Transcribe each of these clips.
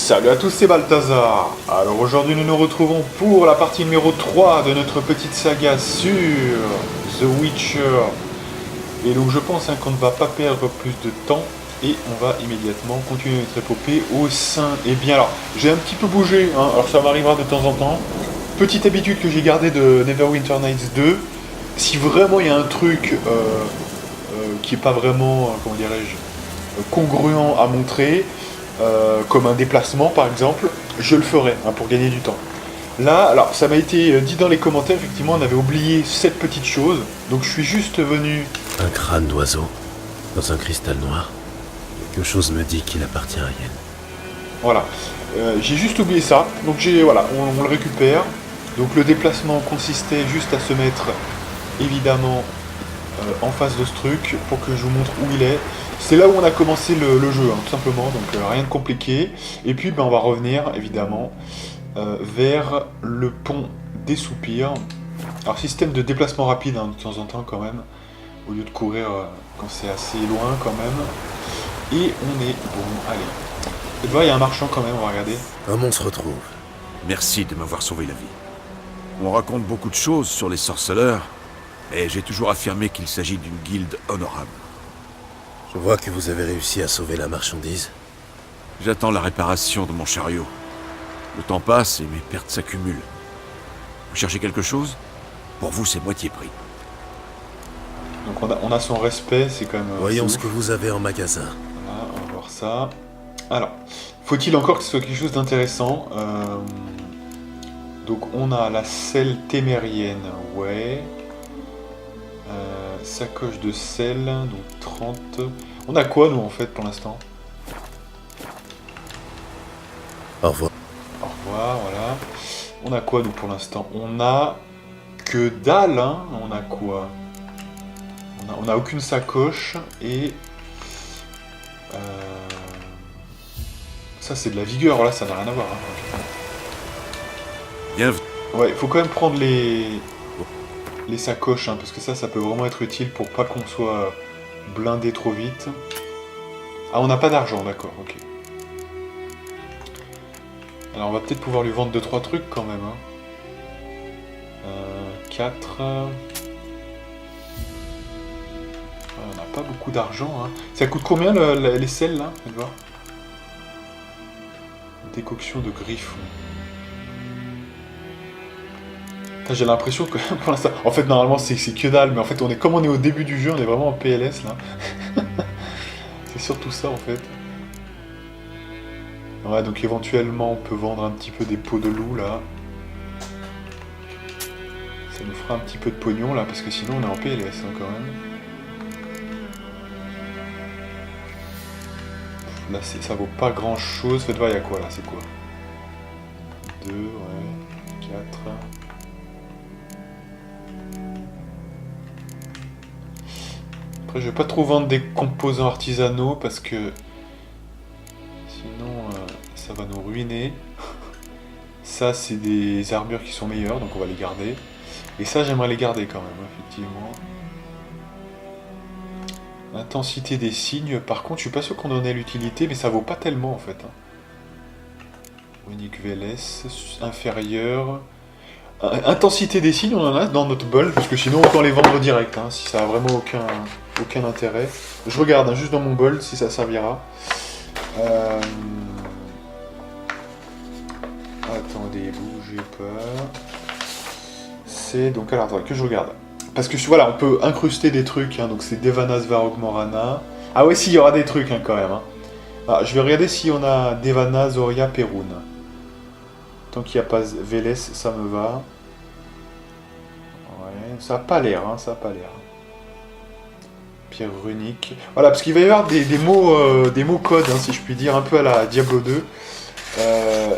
Salut à tous, c'est Balthazar. Alors aujourd'hui nous nous retrouvons pour la partie numéro 3 de notre petite saga sur The Witcher. Et donc je pense qu'on ne va pas perdre plus de temps et on va immédiatement continuer notre épopée au sein... Eh bien alors, j'ai un petit peu bougé, hein, alors ça m'arrivera de temps en temps. Petite habitude que j'ai gardée de Neverwinter Nights 2. Si vraiment il y a un truc qui est pas vraiment, comment dirais-je, congruent à montrer, comme un déplacement par exemple, je le ferai hein, pour gagner du temps. Là, alors ça m'a été dit dans les commentaires, effectivement on avait oublié cette petite chose, donc je suis juste venu... Un crâne d'oiseau, dans un cristal noir. Quelque chose me dit qu'il appartient à Yen. Voilà, j'ai juste oublié ça, donc voilà, on le récupère. Donc le déplacement consistait juste à se mettre évidemment en face de ce truc pour que je vous montre où il est. C'est là où on a commencé le jeu, hein, tout simplement, donc rien de compliqué. Et puis ben, on va revenir évidemment vers le pont des soupirs. Alors système de déplacement rapide hein, de temps en temps quand même, au lieu de courir quand c'est assez loin quand même. Et on est bon, allez. Tu vois, il y a un marchand quand même, on va regarder. Comment on se retrouve? Merci de m'avoir sauvé la vie. On raconte beaucoup de choses sur les sorceleurs, et j'ai toujours affirmé qu'il s'agit d'une guilde honorable. Je vois que vous avez réussi à sauver la marchandise. J'attends la réparation de mon chariot. Le temps passe et mes pertes s'accumulent. Vous cherchez quelque chose? Pour vous, c'est moitié prix. Donc on a son respect, c'est quand même... Voyons c'est ce ouf. que vous avez en magasin. Voilà, on va voir ça. Alors, faut-il encore que ce soit quelque chose d'intéressant Donc on a la selle témérienne, ouais. Sacoche de sel, donc 30. On a quoi nous en fait pour l'instant? Au revoir. Au revoir, voilà. On a quoi nous pour l'instant? On a que dalle, hein. On a quoi? On a aucune sacoche et... Ça c'est de la vigueur, là ça n'a rien à voir. Hein. Bienvenue. Ouais, il faut quand même prendre les sacoches, hein, parce que ça peut vraiment être utile pour pas qu'on soit blindé trop vite. Ah, on n'a pas d'argent, d'accord, ok. Alors on va peut-être pouvoir lui vendre 2-3 trucs quand même. Hein. 4... on n'a pas beaucoup d'argent. Hein. Ça coûte combien les sels là? Faites voir. Décoction de griffon. J'ai l'impression que pour l'instant... En fait, normalement, c'est que dalle, mais en fait, comme on est au début du jeu, on est vraiment en PLS, là. C'est surtout ça, en fait. Ouais, donc éventuellement, on peut vendre un petit peu des peaux de loup, là. Ça nous fera un petit peu de pognon, là, parce que sinon, on est en PLS, hein, quand même. Là, ça vaut pas grand-chose. Faites voir, il y a quoi, là? C'est quoi? 2, ouais, 4... Après, je vais pas trop vendre des composants artisanaux parce que sinon ça va nous ruiner. Ça, c'est des armures qui sont meilleures, donc on va les garder. Et ça, j'aimerais les garder quand même, effectivement. Intensité des signes, par contre, je suis pas sûr qu'on en ait l'utilité, mais ça vaut pas tellement en fait. Unique VLS, inférieur. Intensité des signes, on en a dans notre bol, parce que sinon on peut les vendre direct, hein, si ça a vraiment aucun intérêt. Je regarde hein, juste dans mon bol si ça servira. Attendez, bougez pas. C'est donc alors attendez, que je regarde. Parce que voilà, on peut incruster des trucs, hein, donc c'est Devanas Varog Morana. Ah ouais, si, il y aura des trucs hein, quand même. Hein. Alors, je vais regarder si on a Devana, Zoria, Perun. Tant qu'il n'y a pas Vélez, ça me va. Ouais, ça n'a pas l'air, hein, ça n'a pas l'air. Pierre runique. Voilà, parce qu'il va y avoir des mots codes, hein, si je puis dire, un peu à la Diablo 2.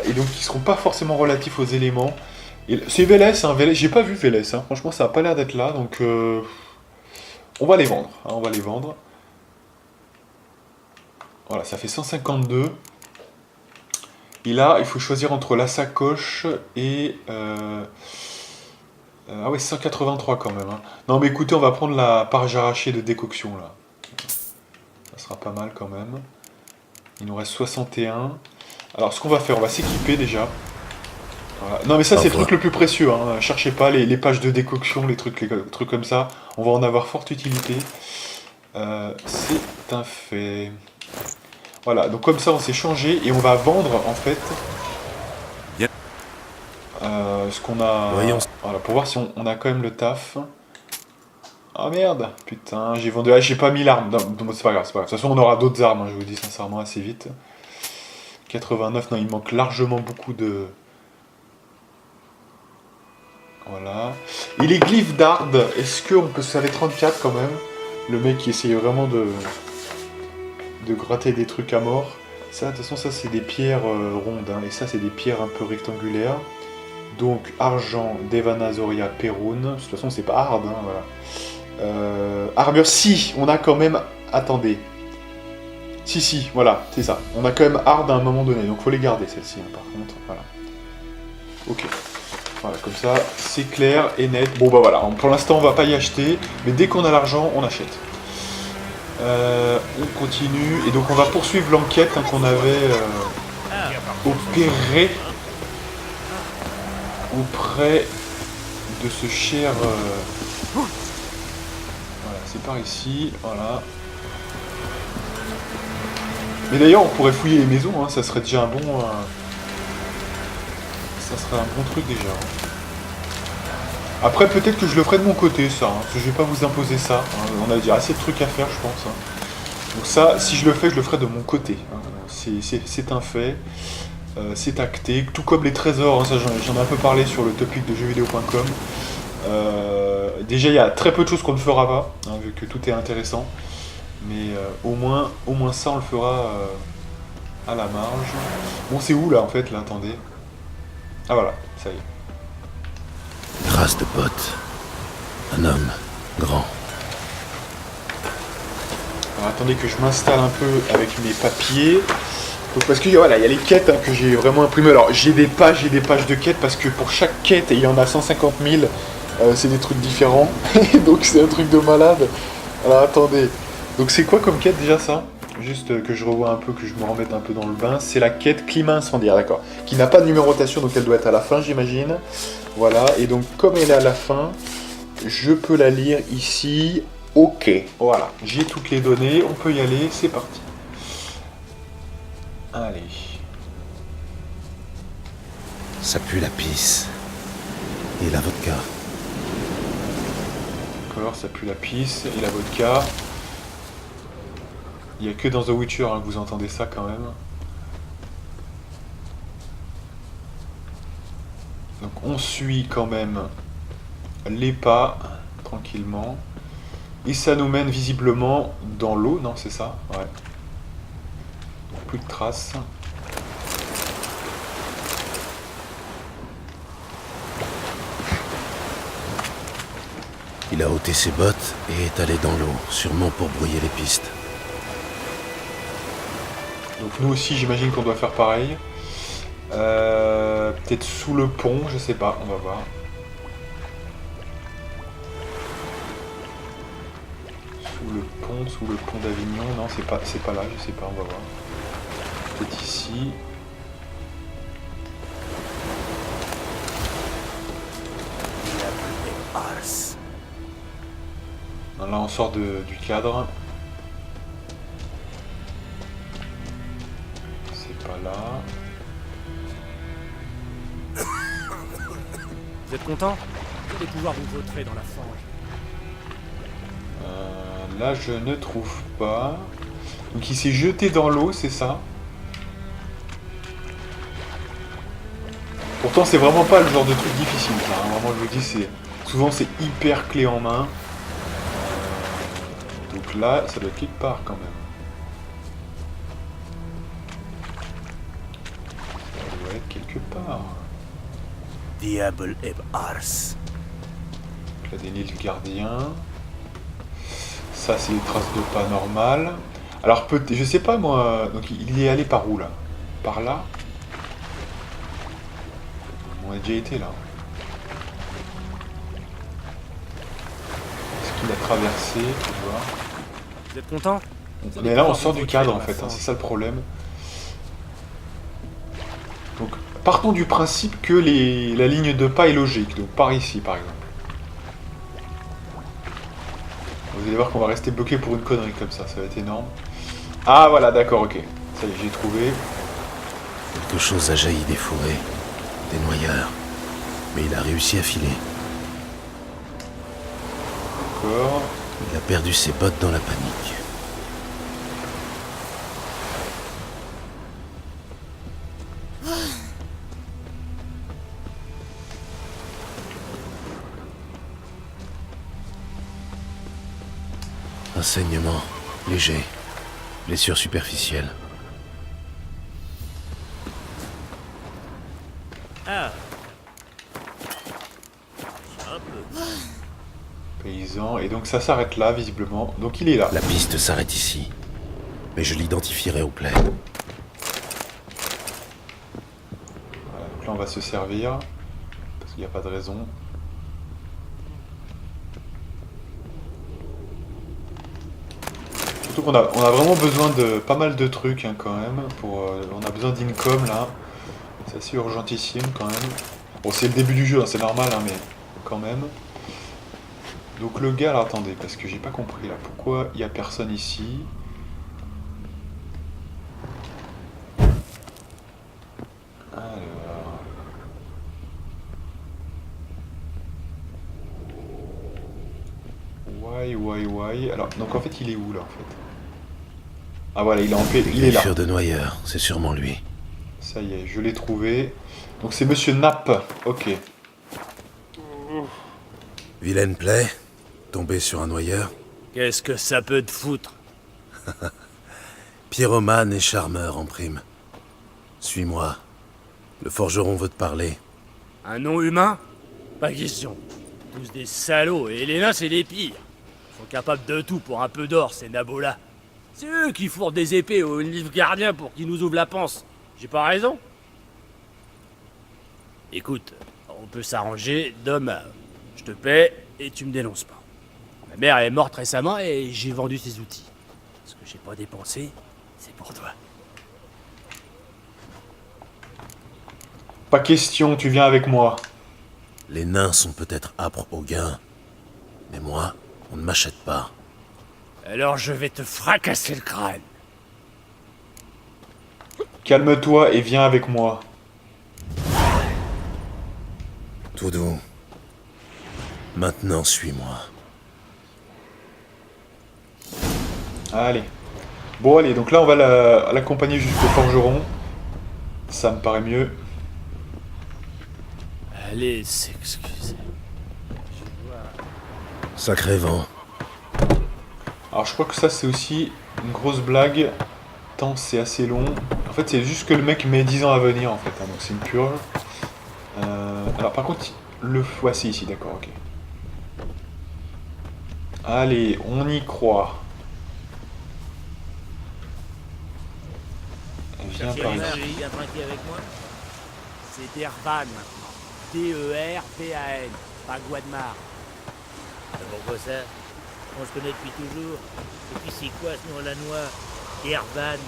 Et donc, qui ne seront pas forcément relatifs aux éléments. C'est Vélez, hein, Vélez. J'ai pas vu Vélez, hein. Franchement, ça n'a pas l'air d'être là, donc... on va les vendre, hein, on va les vendre. Voilà, ça fait 152. Et là, il faut choisir entre la sacoche et... Ah ouais, 183 quand même. Hein. Non mais écoutez, on va prendre la parge arrachée de décoction là. Ça sera pas mal quand même. Il nous reste 61. Alors ce qu'on va faire, on va s'équiper déjà. Voilà. Non mais ça Au c'est le revoir. truc le plus précieux, hein. Cherchez pas les pages de décoction, les trucs comme ça. On va en avoir forte utilité. C'est un fait. Voilà, donc comme ça on s'est changé et on va vendre en fait Bien. ce qu'on a. Voyons. Voilà, pour voir si on a quand même le taf. Ah merde, putain, j'ai vendu. Ah, j'ai pas mis l'arme. Non, c'est pas grave, c'est pas grave. De toute façon, on aura d'autres armes, hein, je vous dis sincèrement assez vite. 89, non, il manque largement beaucoup de. Voilà. Et les glyphes d'Ard, est-ce qu'on peut. Ça fait 34 quand même. Le mec qui essayait vraiment de gratter des trucs à mort. Ça, de toute façon, ça c'est des pierres rondes, hein, et ça c'est des pierres un peu rectangulaires. Donc, argent, Devanazoria, Perun. De toute façon, c'est pas hard, hein, voilà. Armure, si, on a quand même. Attendez. Si, voilà, c'est ça. On a quand même hard à un moment donné, donc faut les garder celles-ci, hein, par contre. Voilà. Ok. Voilà, comme ça, c'est clair et net. Bon, bah voilà, pour l'instant, on va pas y acheter, mais dès qu'on a l'argent, on achète. On continue, et donc on va poursuivre l'enquête hein, qu'on avait opérée auprès de ce cher. Voilà, c'est par ici, voilà. Mais d'ailleurs, on pourrait fouiller les maisons, hein, ça serait déjà un bon. Ça serait un bon truc déjà. Hein. Après, peut-être que je le ferai de mon côté, ça. Hein, parce que je vais pas vous imposer ça. Hein, on a déjà assez de trucs à faire, je pense. Hein. Donc ça, si je le fais, je le ferai de mon côté. Hein. C'est un fait. C'est acté. Tout comme les trésors, hein, ça j'en ai un peu parlé sur le topic de jeuxvideo.com. Déjà, il y a très peu de choses qu'on ne fera pas, hein, vu que tout est intéressant. Mais au moins ça, on le fera à la marge. Bon, c'est où là en fait là? Attendez. Ah voilà, ça y est. Trace de bottes. Un homme. Grand. Alors attendez que je m'installe un peu avec mes papiers. Donc, parce que voilà, il y a les quêtes hein, que j'ai vraiment imprimées. Alors j'ai des pages de quêtes parce que pour chaque quête, et il y en a 150 000, c'est des trucs différents. Donc c'est un truc de malade. Alors attendez. Donc c'est quoi comme quête déjà ça? Juste que je revois un peu, que je me remette un peu dans le bain. C'est la quête climat incendiaire, d'accord. Qui n'a pas de numérotation, donc elle doit être à la fin, j'imagine. Voilà, et donc comme elle est à la fin, je peux la lire ici. Ok, voilà, j'ai toutes les données, on peut y aller, c'est parti. Allez. Ça pue la pisse. Et la vodka. D'accord, ça pue la pisse et la vodka. Il n'y a que dans The Witcher hein, que vous entendez ça quand même. Donc on suit quand même les pas tranquillement. Et ça nous mène visiblement dans l'eau, non c'est ça? Ouais. Donc, plus de traces. Il a ôté ses bottes et est allé dans l'eau, sûrement pour brouiller les pistes. Donc nous aussi j'imagine qu'on doit faire pareil. Peut-être sous le pont, je sais pas, on va voir. Sous le pont d'Avignon, non c'est pas là, je sais pas, on va voir. Peut-être ici. Non, là on sort du cadre. C'est pas là. Vous êtes content? Vous allez pouvoir vous vautrer dans la fange. Là je ne trouve pas. Donc il s'est jeté dans l'eau, c'est ça? Pourtant c'est vraiment pas le genre de truc difficile, ça, hein. Vraiment je vous dis, souvent c'est hyper clé en main. Donc là, ça doit être quelque part quand même. Ça doit être quelque part. Diable et Ars. Donc là, des nids du gardien. Ça, c'est des traces de pas normales. Alors, je sais pas moi. Donc, il est allé par où là? Par là? On a déjà été là. Est-ce qu'il a traversé? Tu vois? Vous êtes content? Mais là, on sort du cadre en fait. Hein, c'est ça le problème. partons du principe que la ligne de pas est logique. Donc par ici, par exemple. Vous allez voir qu'on va rester bloqué pour une connerie comme ça. Ça va être énorme. Ah voilà, d'accord, ok. Ça y est, j'ai trouvé. Quelque chose a jailli des fourrés, des noyeurs. Mais il a réussi à filer. D'accord. Il a perdu ses bottes dans la panique. Un saignement léger, blessure superficielle. Ah, Paysan. Et donc ça s'arrête là, visiblement. Donc il est là. La piste s'arrête ici, mais je l'identifierai au plaid. Voilà, donc là on va se servir. Parce qu'il n'y a pas de raison. Surtout qu'on a vraiment besoin de pas mal de trucs hein, quand même. On a besoin d'income là. C'est assez urgentissime quand même. Bon c'est le début du jeu, hein, c'est normal hein, mais quand même. Donc le gars, alors attendez, parce que j'ai pas compris là. Pourquoi il n'y a personne ici? Alors... Why? Alors, donc en fait il est où là en fait? Ah voilà, il est en paix, il est là. Fure de noyeur, c'est sûrement lui. Ça y est, je l'ai trouvé. Donc c'est Monsieur Knapp, ok. Vilaine plaie, tombé sur un noyeur. qu'est-ce que ça peut te foutre? Pyromane et charmeur en prime. Suis-moi. Le forgeron veut te parler. Un nom humain? Pas question. Tous des salauds, et les nains c'est les pires. Ils sont capables de tout pour un peu d'or, ces nabos-là. C'est eux qui fourrent des épées aux livres gardiens pour qu'ils nous ouvrent la panse. J'ai pas raison? Écoute, on peut s'arranger d'homme à homme. Je te paie et tu me dénonces pas. Ma mère est morte récemment et j'ai vendu ses outils. Ce que j'ai pas dépensé, c'est pour toi. Pas question, tu viens avec moi. Les nains sont peut-être âpres au gain. Mais moi, on ne m'achète pas. Alors je vais te fracasser le crâne. Calme-toi et viens avec moi. Tout doux. Maintenant, suis-moi. Allez. Bon allez, donc là on va l'accompagner jusqu'au forgeron. Ça me paraît mieux. Allez, s'excuser. Sacré vent. Alors je crois que ça c'est aussi une grosse blague. Tant c'est assez long. En fait c'est juste que le mec met 10 ans à venir en fait. Hein, donc c'est une purge. Alors par contre, le voici ici, d'accord, ok. Allez, on y croit. Viens par ici. Viens tranquille avec moi. C'est Dervan maintenant. D-E-R-V-A-N. Pas Guadmar. Pourquoi ça? On se connaît depuis toujours. Et puis c'est quoi ce nom la noix? Dervan.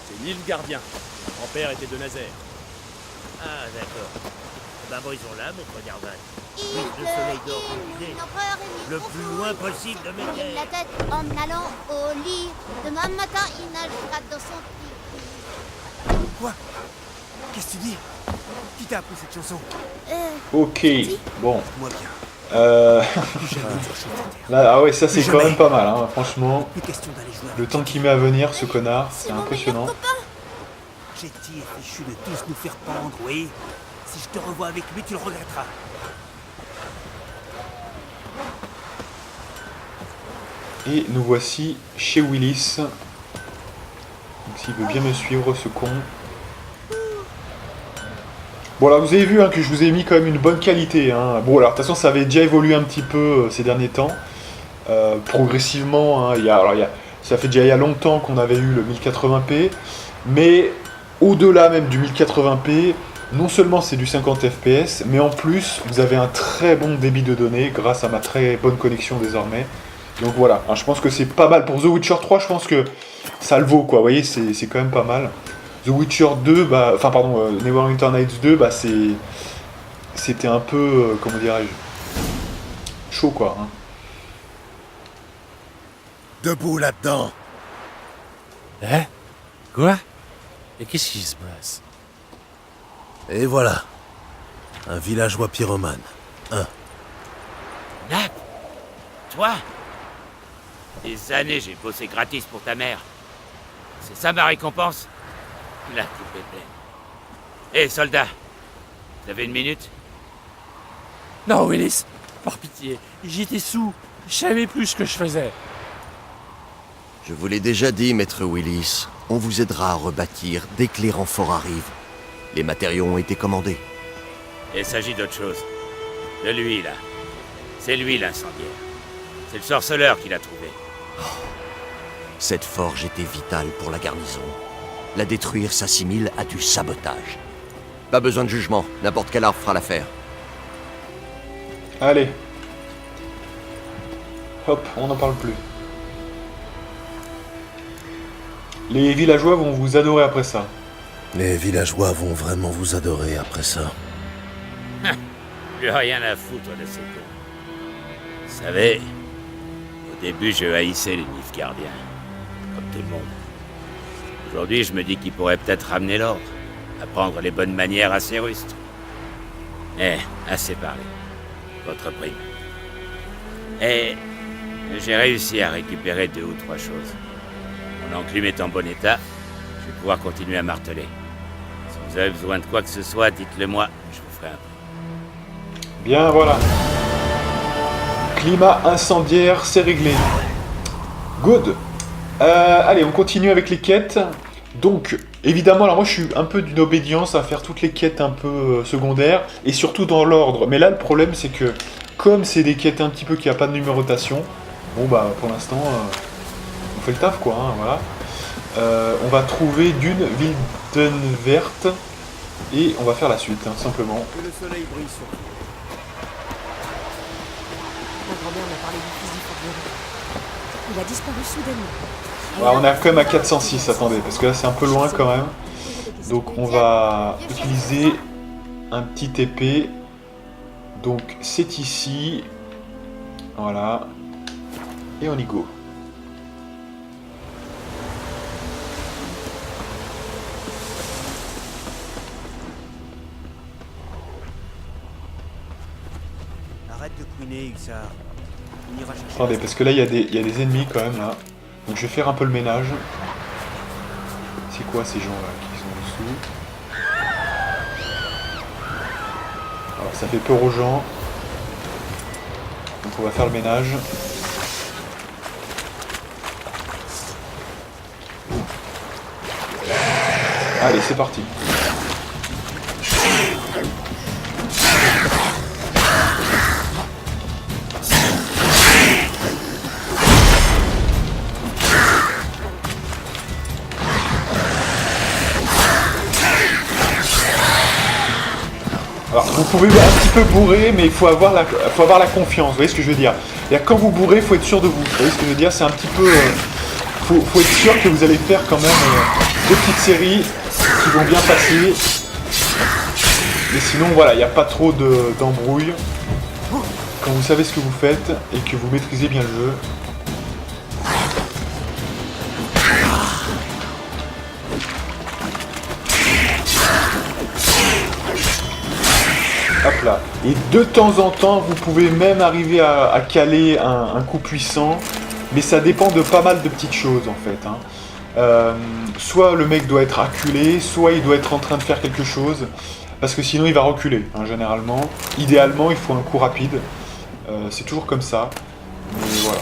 C'est l'île gardien. Mon père était de Nazaire. Ah d'accord. Ben bon, ils sont là, maître Dervan. Il Le soleil d'or, l'empereur est le plus loin possible de mes tourne la terres. tête en allant au lit. Demain matin, il nagera dans son lit. Quoi? Qu'est-ce que tu dis? Qui t'a appris cette chanson? Ok, bon. Moi bien. Là, ah ouais, ça c'est quand même pas mal, hein, franchement. Plus question d'aller jouer Le avec temps qu'il met à venir, ce connard, c'est C'est mon impressionnant. meilleur copain. Jetty est fichu de tous nous faire pendre, oui. Si je te revois avec lui, tu le regretteras. Et nous voici chez Willis. Donc s'il veut bien me suivre, ce con. Bon là vous avez vu hein, que je vous ai mis quand même une bonne qualité. Hein. Bon alors de toute façon ça avait déjà évolué un petit peu ces derniers temps. Progressivement, hein, ça fait déjà il y a longtemps qu'on avait eu le 1080p. Mais au-delà même du 1080p, non seulement c'est du 50 fps, mais en plus vous avez un très bon débit de données grâce à ma très bonne connexion désormais. Donc voilà, hein, je pense que c'est pas mal. Pour The Witcher 3, je pense que ça le vaut quoi, vous voyez, c'est quand même pas mal. The Witcher 2, bah, enfin pardon, Neverwinter Nights 2, bah c'était un peu, comment dirais-je, chaud quoi. Hein. Debout là-dedans. Hein? Quoi? Et qu'est-ce qui se passe? Et voilà. Un villageois pyromane. Nap! Toi? Des années j'ai bossé gratis pour ta mère. C'est ça ma récompense? La coupe est pleine. Hé, soldat! Vous avez une minute? Non, Willis, par pitié, j'étais sous. Je savais plus ce que je faisais. Je vous l'ai déjà dit, maître Willis. On vous aidera à rebâtir dès que les renforts arrivent. Les matériaux ont été commandés. Il s'agit d'autre chose. De lui, là. C'est lui l'incendiaire. C'est le sorceleur qui l'a trouvé. Cette forge était vitale pour la garnison. La détruire s'assimile à du sabotage. Pas besoin de jugement, n'importe quel arbre fera l'affaire. Allez. Hop, on n'en parle plus. Les villageois vont vous adorer après ça. Les villageois vont vraiment vous adorer après ça. Plus rien à foutre de ces cons. Vous savez, au début je haïssais les Nilfgaardiens. Comme tout le monde. Aujourd'hui je me dis qu'ils pourraient peut-être ramener l'ordre. Apprendre les bonnes manières à ces rustres. Eh, assez parlé. Votre prime. Et j'ai réussi à récupérer 2 ou 3 choses. Mon enclume est en bon état, je vais pouvoir continuer à marteler. Si vous avez besoin de quoi que ce soit, dites-le moi, je vous ferai un prix. Bien, voilà. Climat incendiaire, c'est réglé. Good. Allez, on continue avec les quêtes. Donc, évidemment, alors moi je suis un peu d'une obédience à faire toutes les quêtes un peu secondaires, et surtout dans l'ordre. Mais là, le problème, c'est que, comme c'est des quêtes un petit peu qui n'ont pas de numérotation, bon bah, pour l'instant, on fait le taf, quoi, hein, voilà. On va trouver d'une Wildenverte, et on va faire la suite, hein, simplement. Que le soleil brille sur vous. Ma grand-mère m'a parlé du fusil Forgeron. Il a disparu soudainement. Voilà, on est quand même à 406, attendez, parce que là c'est un peu loin quand même. Donc on va utiliser un petit épée. Donc c'est ici. Voilà. Et on y go. Arrête de couiner, Hussard. On ira chercher. Attendez, parce que là il y a des ennemis quand même là. Donc je vais faire un peu le ménage. C'est quoi ces gens là qui sont dessous? Alors ça fait peur aux gens. Donc on va faire le ménage. Allez, c'est parti. Alors, vous pouvez un petit peu bourrer, mais il faut avoir la confiance, vous voyez ce que je veux dire. Et quand vous bourrez, il faut être sûr de vous. Vous voyez ce que je veux dire, c'est un petit peu... faut être sûr que vous allez faire quand même 2 petites séries qui vont bien passer. Mais sinon, voilà, il n'y a pas trop d'embrouille. Quand vous savez ce que vous faites et que vous maîtrisez bien le jeu. Hop là. Et de temps en temps, vous pouvez même arriver à caler un coup puissant. Mais ça dépend de pas mal de petites choses en fait. Hein. Soit le mec doit être acculé, soit il doit être en train de faire quelque chose. Parce que sinon il va reculer, hein, généralement. Idéalement, il faut un coup rapide. C'est toujours comme ça. Mais voilà.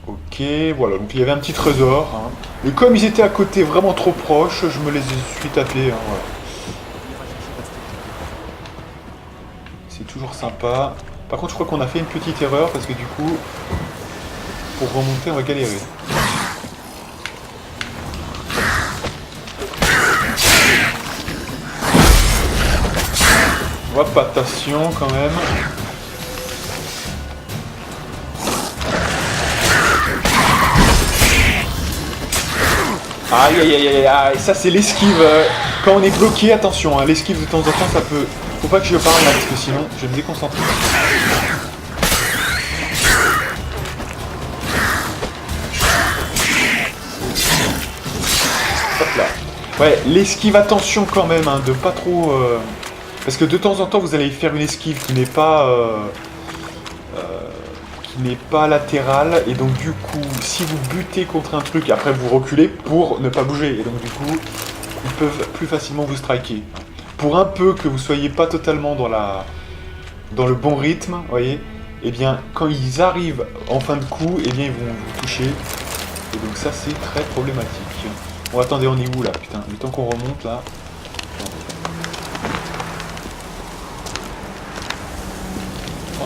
Ok, voilà, donc il y avait un petit trésor. Hein. Et comme ils étaient à côté vraiment trop proches, je me les suis tapés. Hein, voilà. C'est toujours sympa. Par contre, je crois qu'on a fait une petite erreur parce que du coup, pour remonter, on va galérer. Hop, attention quand même. Aïe aïe aïe aïe aïe, ça c'est l'esquive. Quand on est bloqué, attention, hein, l'esquive de temps en temps ça peut... Faut pas que je parle là parce que sinon je vais me déconcentrer. Hop là. Ouais, l'esquive, attention quand même, hein, de pas trop... Parce que de temps en temps vous allez faire une esquive qui n'est pas latérale, et donc du coup, si vous butez contre un truc, après vous reculez pour ne pas bouger, et donc du coup, ils peuvent plus facilement vous striker. Pour un peu que vous soyez pas totalement dans le bon rythme, vous voyez, et bien quand ils arrivent en fin de coup, et bien ils vont vous toucher, et donc ça c'est très problématique. Bon attendez, on est où là, putain, le temps qu'on remonte là.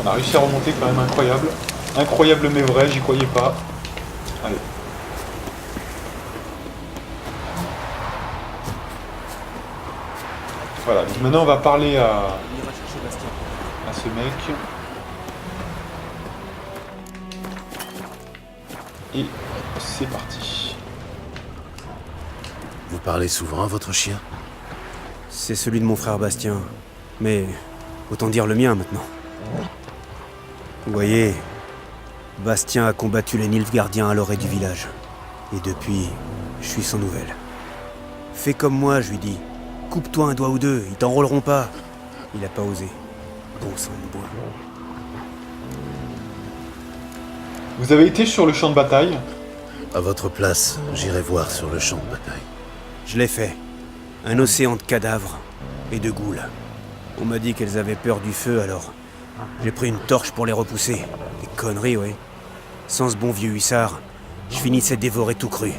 On a réussi à remonter quand même, incroyable. Incroyable mais vrai, j'y croyais pas. Allez. Voilà, donc maintenant on va parler à ce mec. Et c'est parti. Vous parlez souvent à votre chien? C'est celui de mon frère Bastien. Mais autant dire le mien maintenant. Vous voyez, Bastien a combattu les Nilfgaardiens à l'orée du village. Et depuis, je suis sans nouvelles. Fais comme moi, je lui dis. Coupe-toi un doigt ou deux, ils t'enrôleront pas. Il a pas osé. Bon sang de bois. Vous avez été sur le champ de bataille? À votre place, j'irai voir sur le champ de bataille. Je l'ai fait. Un océan de cadavres et de goules. On m'a dit qu'elles avaient peur du feu, alors j'ai pris une torche pour les repousser. Des conneries, oui. Sans ce bon vieux hussard, je finissais dévoré tout cru.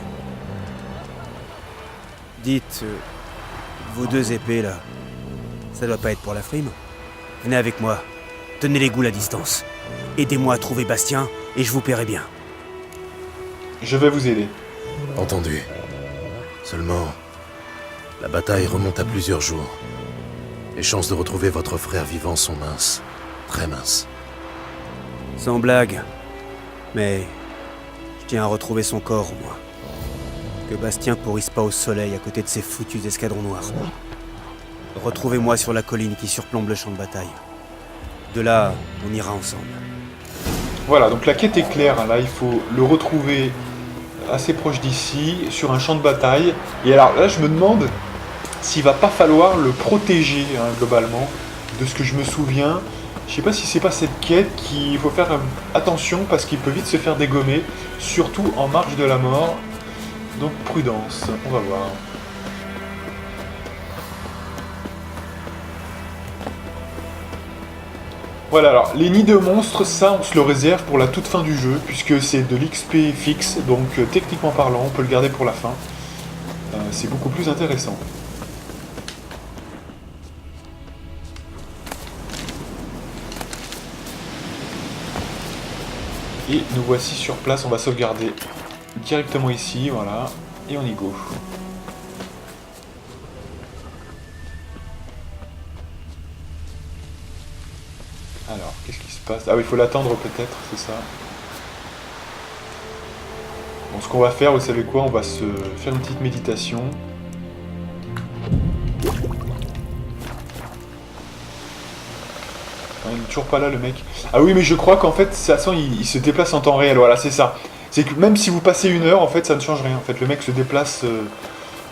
Dites, vos deux épées, là, ça doit pas être pour la frime? Venez avec moi. Tenez les goules à distance. Aidez-moi à trouver Bastien, et je vous paierai bien. Je vais vous aider. Entendu. Seulement, la bataille remonte à plusieurs jours. Les chances de retrouver votre frère vivant sont minces. Très minces. Sans blague. Mais je tiens à retrouver son corps, au moins. Que Bastien pourrisse pas au soleil à côté de ces foutus escadrons noirs. Retrouvez-moi sur la colline qui surplombe le champ de bataille. De là, on ira ensemble. Voilà, donc la quête est claire, hein. Là il faut le retrouver assez proche d'ici, sur un champ de bataille. Et alors là je me demande s'il va pas falloir le protéger, hein, globalement, de ce que je me souviens. Je sais pas si c'est pas cette quête qu'il faut faire attention, parce qu'il peut vite se faire dégommer, surtout en marche de la mort. Donc prudence, on va voir. Voilà, alors les nids de monstres, ça on se le réserve pour la toute fin du jeu, puisque c'est de l'XP fixe, donc techniquement parlant, on peut le garder pour la fin. C'est beaucoup plus intéressant. Et nous voici sur place, on va sauvegarder directement ici, voilà, et on y go. Alors, qu'est-ce qui se passe? Ah oui, il faut l'attendre peut-être, c'est ça. Bon, ce qu'on va faire, vous savez quoi? On va se faire une petite méditation. Il n'est toujours pas là, le mec. Ah oui, mais je crois qu'en fait, de toute façon, il se déplace en temps réel, voilà, c'est ça. C'est que même si vous passez 1 heure, en fait, ça ne change rien. En fait, le mec se déplace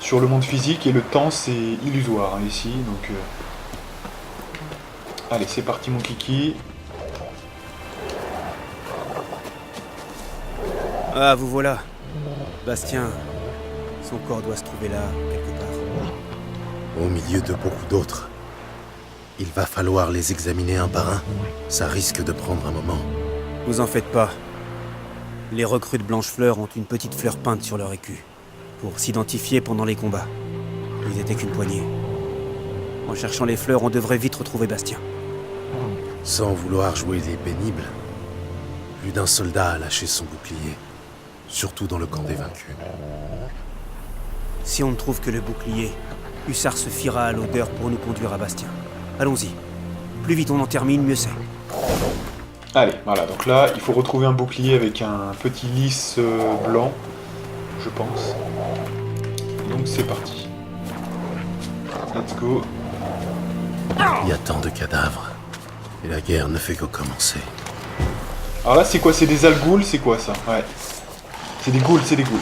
sur le monde physique et le temps, c'est illusoire, hein, ici, donc... Allez, c'est parti mon kiki. Ah, vous voilà. Bastien, son corps doit se trouver là, quelque part. Au milieu de beaucoup d'autres. Il va falloir les examiner un par un. Ça risque de prendre un moment. Vous en faites pas. Les recrues de Blanchefleur ont une petite fleur peinte sur leur écu, pour s'identifier pendant les combats. Ils étaient qu'une poignée. En cherchant les fleurs, on devrait vite retrouver Bastien. Sans vouloir jouer les pénibles, plus d'un soldat a lâché son bouclier, surtout dans le camp des vaincus. Si on ne trouve que le bouclier, Hussard se fiera à l'odeur pour nous conduire à Bastien. Allons-y. Plus vite on en termine, mieux c'est. Allez, voilà, donc là, il faut retrouver un bouclier avec un petit lys blanc, je pense. Donc c'est parti. Let's go. Il y a tant de cadavres. Et la guerre ne fait que commencer. Alors là, c'est quoi? C'est des alghouls? C'est quoi ça? Ouais. C'est des ghouls, c'est des ghouls.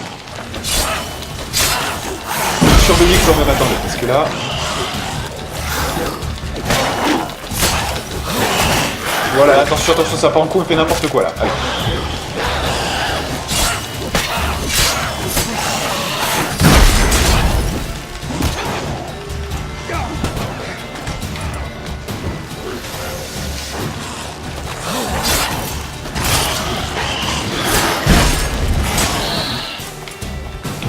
Surveillez quand même, attendez, parce que là... Voilà, attention, attention, ça part en couille, il fait n'importe quoi là. Allez.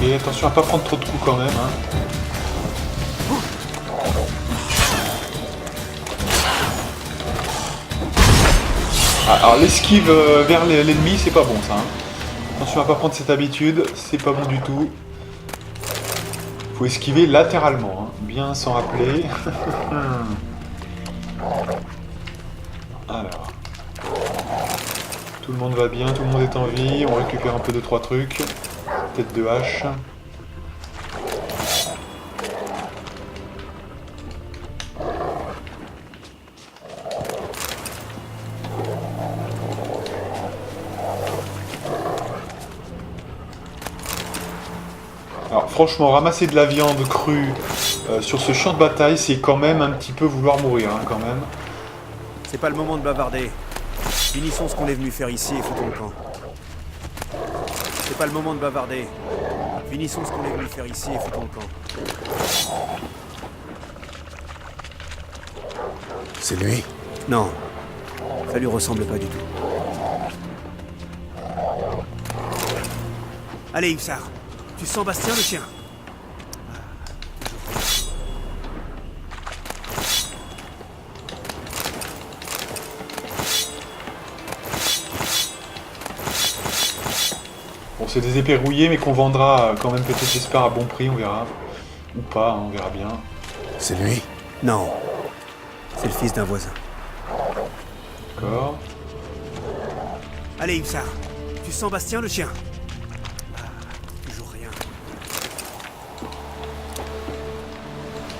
Ok, attention à pas prendre trop de coups quand même. Hein. Ah, alors l'esquive vers l'ennemi, c'est pas bon ça. Hein. Attention à pas prendre cette habitude, c'est pas bon du tout. Faut esquiver latéralement, hein. Bien s'en rappeler. Alors. Tout le monde va bien, tout le monde est en vie, on récupère un peu de 3 trucs. Tête de hache. Alors franchement, ramasser de la viande crue sur ce champ de bataille, c'est quand même un petit peu vouloir mourir, hein, quand même. C'est pas le moment de bavarder. Finissons ce qu'on est venu faire ici et foutons le camp. C'est pas le moment de bavarder. Finissons ce qu'on est venu faire ici et foutons le camp. C'est lui? Non. Ça lui ressemble pas du tout. Allez, Hussard. Tu sens Bastien, le chien? Bon, c'est des épées rouillées, mais qu'on vendra quand même peut-être, j'espère, à bon prix, on verra. Ou pas, hein, on verra bien. C'est lui? Non. C'est le fils d'un voisin. D'accord. Allez, Hussard. Tu sens Bastien, le chien? Toujours rien.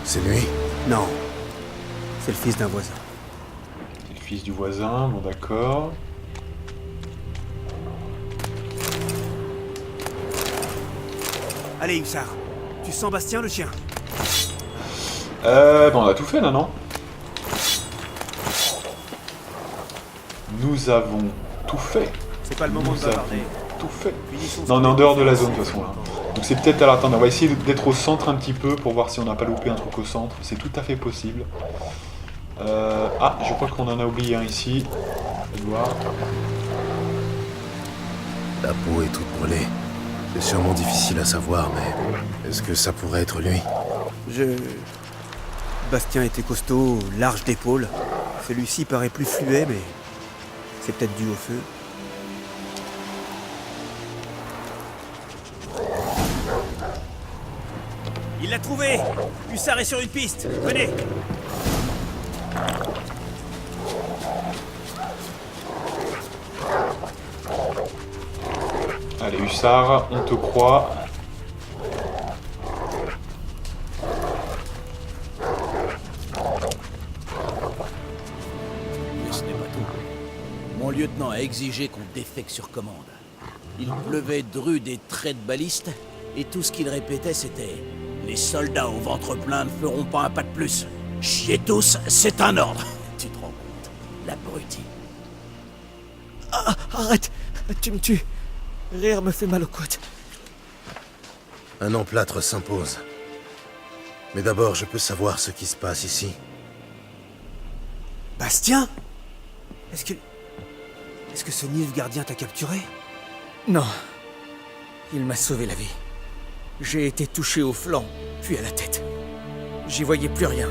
C'est lui? Non. C'est le fils d'un voisin. C'est le fils du voisin, bon d'accord. Allez, Hussard. Tu sens Bastien, le chien? Bon, on a tout fait là, non? Nous avons tout fait. C'est pas le moment de Nous avons bavarder. tout fait. Finissons ce Non, on est qu'on en est dehors de venu la faire zone de ici toute et façon là. foutons le camp. Donc c'est peut-être... Alors attendez, on va essayer d'être au centre un petit peu pour voir si on n'a pas loupé un truc au centre. C'est tout à fait possible. Ah, je crois qu'on en a oublié un ici. Edouard. La peau est toute brûlée. C'est sûrement difficile à savoir, mais... Est-ce que ça pourrait être lui? Bastien était costaud, large d'épaule. Celui-ci paraît plus fluet, mais... c'est peut-être dû au feu. Il l'a trouvé! Hussard est sur une piste! Venez! Allez, Hussard, on te croit. Mais ce n'est pas tout. Mon lieutenant a exigé qu'on défecte sur commande. Il pleuvait de rues des traits de balistes, et tout ce qu'il répétait c'était « Les soldats au ventre plein ne feront pas un pas de plus. Chier tous, c'est un ordre. » Tu te rends compte? L'abruti. Ah, arrête! Tu me tues. Rire me fait mal aux côtes. Un emplâtre s'impose. Mais d'abord, je peux savoir ce qui se passe ici. Bastien? Est-ce que ce Nilfgaardien t'a capturé? Non. Il m'a sauvé la vie. J'ai été touché au flanc, puis à la tête. J'y voyais plus rien.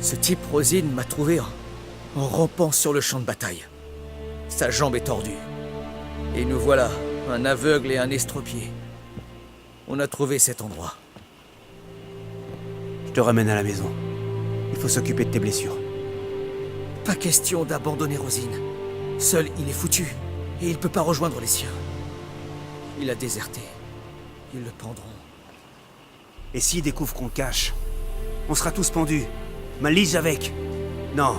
Ce type Rosine m'a trouvé en rampant sur le champ de bataille. Sa jambe est tordue. Et nous voilà, un aveugle et un estropié. On a trouvé cet endroit. Je te ramène à la maison. Il faut s'occuper de tes blessures. Pas question d'abandonner Rosine. Seul, il est foutu. Et il peut pas rejoindre les siens. Il a déserté. Ils le pendront. Et s'ils découvrent qu'on le cache, on sera tous pendus. Malise avec. Non,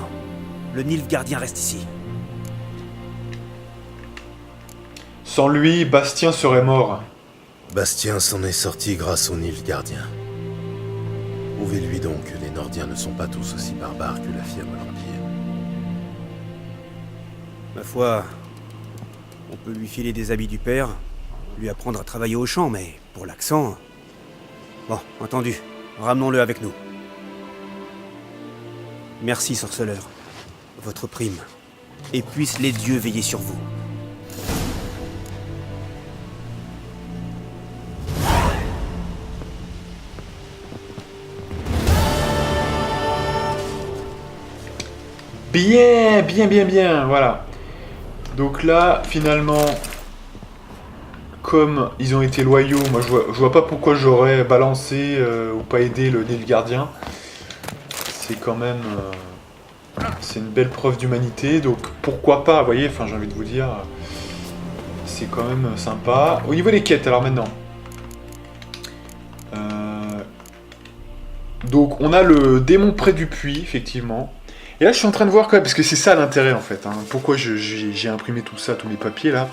le Nilfgaardien reste ici. Sans lui, Bastien serait mort. Bastien s'en est sorti grâce au Nilfgaardien. Prouvez-lui donc que les Nordiens ne sont pas tous aussi barbares que l'affirme l'Empire. Ma foi, on peut lui filer des habits du père, lui apprendre à travailler au champ, mais pour l'accent... Bon, entendu, ramenons-le avec nous. Merci, sorceleur. Votre prime. Et puissent les dieux veiller sur vous. Bien, voilà. Donc là, finalement, comme ils ont été loyaux, moi je vois pas pourquoi j'aurais balancé ou pas aidé le Nilfgaardien. C'est quand même... c'est une belle preuve d'humanité, donc pourquoi pas, vous voyez, enfin j'ai envie de vous dire, c'est quand même sympa. Au niveau des quêtes, alors maintenant. Donc on a le démon près du puits, effectivement. Et là je suis en train de voir quand même, parce que c'est ça l'intérêt en fait, hein. Pourquoi j'ai imprimé tout ça, tous les papiers là,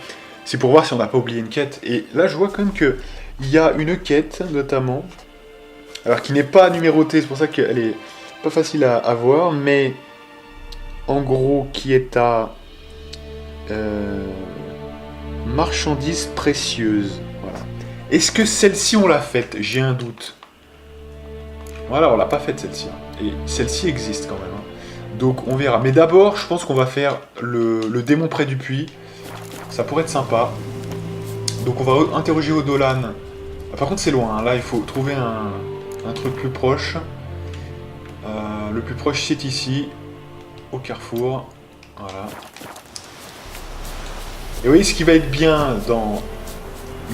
c'est pour voir si on n'a pas oublié une quête. Et là je vois quand même qu'il y a une quête, notamment, alors qui n'est pas numérotée, c'est pour ça qu'elle est pas facile à voir, mais en gros qui est à marchandises précieuses. Voilà. Est-ce que celle-ci on l'a faite? J'ai un doute. Voilà, on l'a pas faite celle-ci. Et celle-ci existe quand même. Hein. Donc on verra. Mais d'abord, je pense qu'on va faire le démon près du puits. Ça pourrait être sympa. Donc on va interroger Odolan. Ah, par contre c'est loin. Hein. Là il faut trouver un truc plus proche. Le plus proche c'est ici. Au carrefour. Voilà. Et vous voyez, ce qui va être bien dans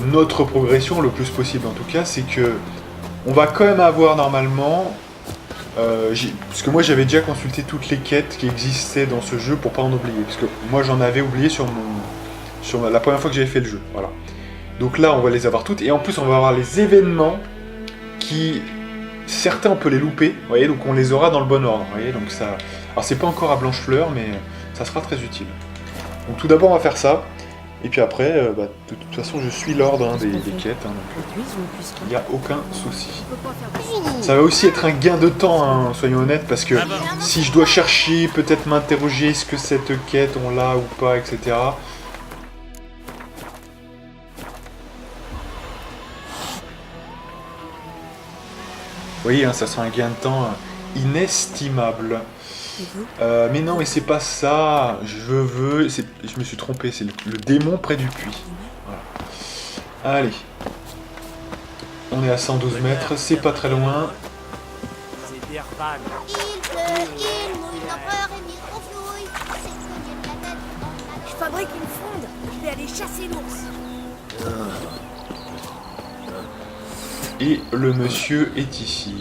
notre progression, le plus possible en tout cas, c'est que on va quand même avoir normalement... parce que moi j'avais déjà consulté toutes les quêtes qui existaient dans ce jeu pour pas en oublier. Parce que moi j'en avais oublié sur la première fois que j'avais fait le jeu. Voilà. Donc là on va les avoir toutes. Et en plus on va avoir les événements qui... Certains on peut les louper. Vous voyez, donc on les aura dans le bon ordre. Vous voyez, donc ça... Alors c'est pas encore à Blanchefleur, mais ça sera très utile. Donc tout d'abord on va faire ça. Et puis après, de toute façon je suis l'ordre hein, des quêtes. Hein, donc il n'y a aucun souci. Ça va aussi être un gain de temps, hein, soyons honnêtes, parce que si je dois chercher, peut-être m'interroger, est-ce que cette quête on l'a ou pas, etc. Vous voyez, hein, ça sera un gain de temps inestimable. Mais non, mais c'est pas ça. Je me suis trompé. C'est le démon près du puits. Voilà. Allez. On est à 112 mètres. C'est pas très loin. Il pleut, il mouille l'empereur et mille confouilles. C'est cogné de la tête. Je fabrique une fronde. Je vais aller chasser l'ours. Et le monsieur est ici.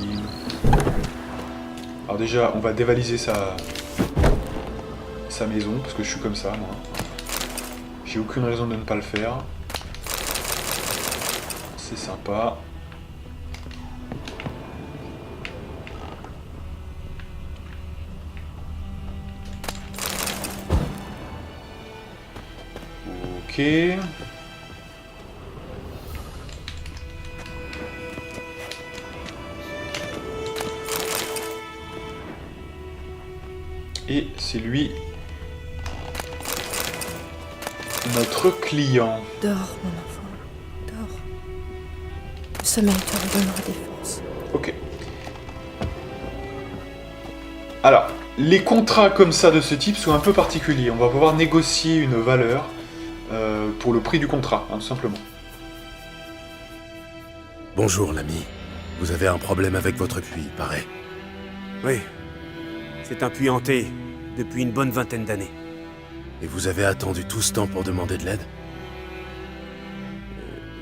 Alors déjà, on va dévaliser sa maison, parce que je suis comme ça, moi. J'ai aucune raison de ne pas le faire. C'est sympa. Ok. Et c'est lui, notre client. Dors, mon enfant. Dors. Le sommeil te redonnera des forces. Ok. Alors, les contrats comme ça de ce type sont un peu particuliers. On va pouvoir négocier une valeur pour le prix du contrat, hein, tout simplement. Bonjour, l'ami. Vous avez un problème avec votre puits, il paraît. Oui. C'est un puits hanté, depuis une bonne vingtaine d'années. Et vous avez attendu tout ce temps pour demander de l'aide?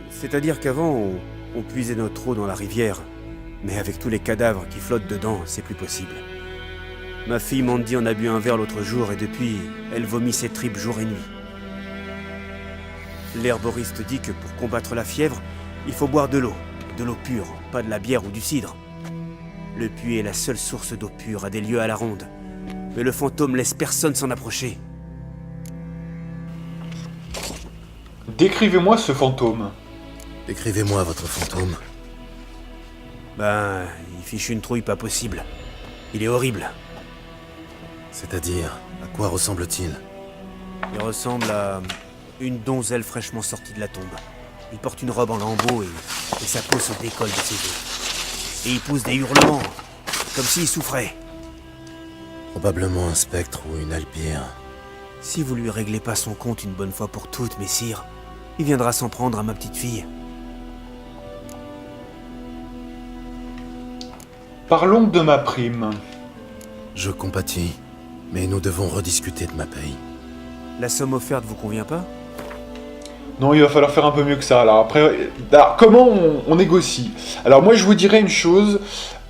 C'est-à-dire qu'avant, on puisait notre eau dans la rivière. Mais avec tous les cadavres qui flottent dedans, c'est plus possible. Ma fille Mandy en a bu un verre l'autre jour et depuis, elle vomit ses tripes jour et nuit. L'herboriste dit que pour combattre la fièvre, il faut boire de l'eau. de l'eau pure, pas de la bière ou du cidre. Le puits est la seule source d'eau pure à des lieux à la ronde. Mais le fantôme laisse personne s'en approcher. Décrivez-moi ce fantôme. Décrivez-moi votre fantôme. Ben, il fiche une trouille pas possible. Il est horrible. C'est-à-dire, à quoi ressemble-t-il? Il ressemble à une donzelle fraîchement sortie de la tombe. Il porte une robe en lambeaux et sa peau se décolle de ses os. Et il pousse des hurlements, comme s'il souffrait. Probablement un spectre ou une alpire. Si vous lui réglez pas son compte une bonne fois pour toutes, messire, il viendra s'en prendre à ma petite fille. Parlons de ma prime. Je compatis, mais nous devons rediscuter de ma paye. La somme offerte vous convient pas? Non, il va falloir faire un peu mieux que ça. Alors après, comment on négocie? Alors moi, je vous dirais une chose.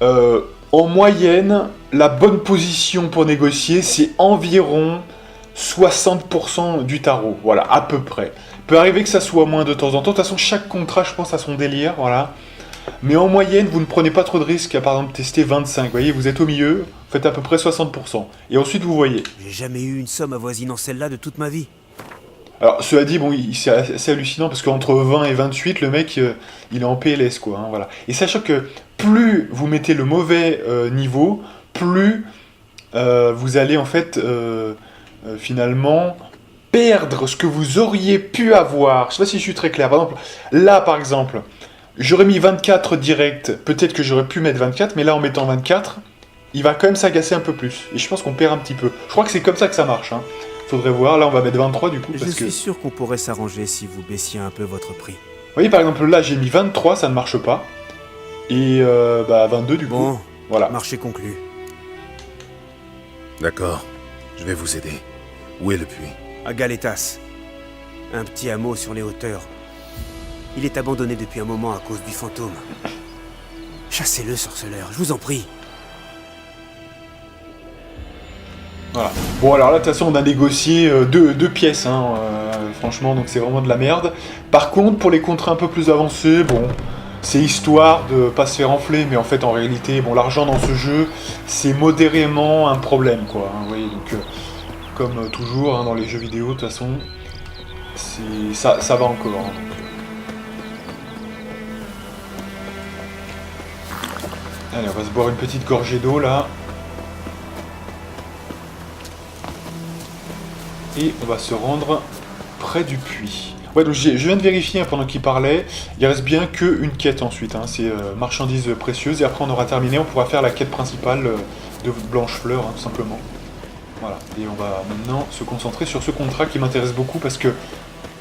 En moyenne, la bonne position pour négocier, c'est environ 60% du tarot. Voilà, à peu près. Il peut arriver que ça soit moins de temps en temps. De toute façon, chaque contrat, je pense, a son délire. Voilà. Mais en moyenne, vous ne prenez pas trop de risques à, par exemple, tester 25. Vous voyez, vous êtes au milieu, vous faites à peu près 60%. Et ensuite, vous voyez. J'ai jamais eu une somme avoisinant celle-là de toute ma vie. Alors, cela dit, bon, c'est assez hallucinant parce qu'entre 20 et 28, le mec, il est en PLS, quoi. Hein, voilà. Et sachant que plus vous mettez le mauvais niveau, plus vous allez, en fait, finalement, perdre ce que vous auriez pu avoir. Je sais pas si je suis très clair. Par exemple, là, par exemple, j'aurais mis 24 direct. Peut-être que j'aurais pu mettre 24, mais là, en mettant 24, il va quand même s'agacer un peu plus. Et je pense qu'on perd un petit peu. Je crois que c'est comme ça que ça marche, hein. Faudrait voir, là on va mettre 23 du coup. Je suis sûr qu'on pourrait s'arranger si vous baissiez un peu votre prix. Vous voyez par exemple là j'ai mis 23, ça ne marche pas. Et 22 du coup. Bon, voilà. Marché conclu. D'accord, je vais vous aider. Où est le puits? À Galetas. Un petit hameau sur les hauteurs. Il est abandonné depuis un moment à cause du fantôme. Chassez-le, sorceleur, je vous en prie. Voilà. Bon alors là de toute façon on a négocié deux pièces, hein, franchement donc c'est vraiment de la merde. Par contre pour les contrats un peu plus avancés, bon, c'est histoire de pas se faire enfler, mais en fait en réalité, bon l'argent dans ce jeu c'est modérément un problème quoi. Hein, vous voyez donc comme toujours hein, dans les jeux vidéo de toute façon, ça va encore. Hein, donc, Allez on va se boire une petite gorgée d'eau là. Et on va se rendre près du puits. Ouais, donc je viens de vérifier hein, pendant qu'il parlait. Il reste bien qu'une quête ensuite. Hein, c'est marchandises précieuses. Et après, on aura terminé. On pourra faire la quête principale de Blanchefleur, hein, tout simplement. Voilà. Et on va maintenant se concentrer sur ce contrat qui m'intéresse beaucoup. Parce que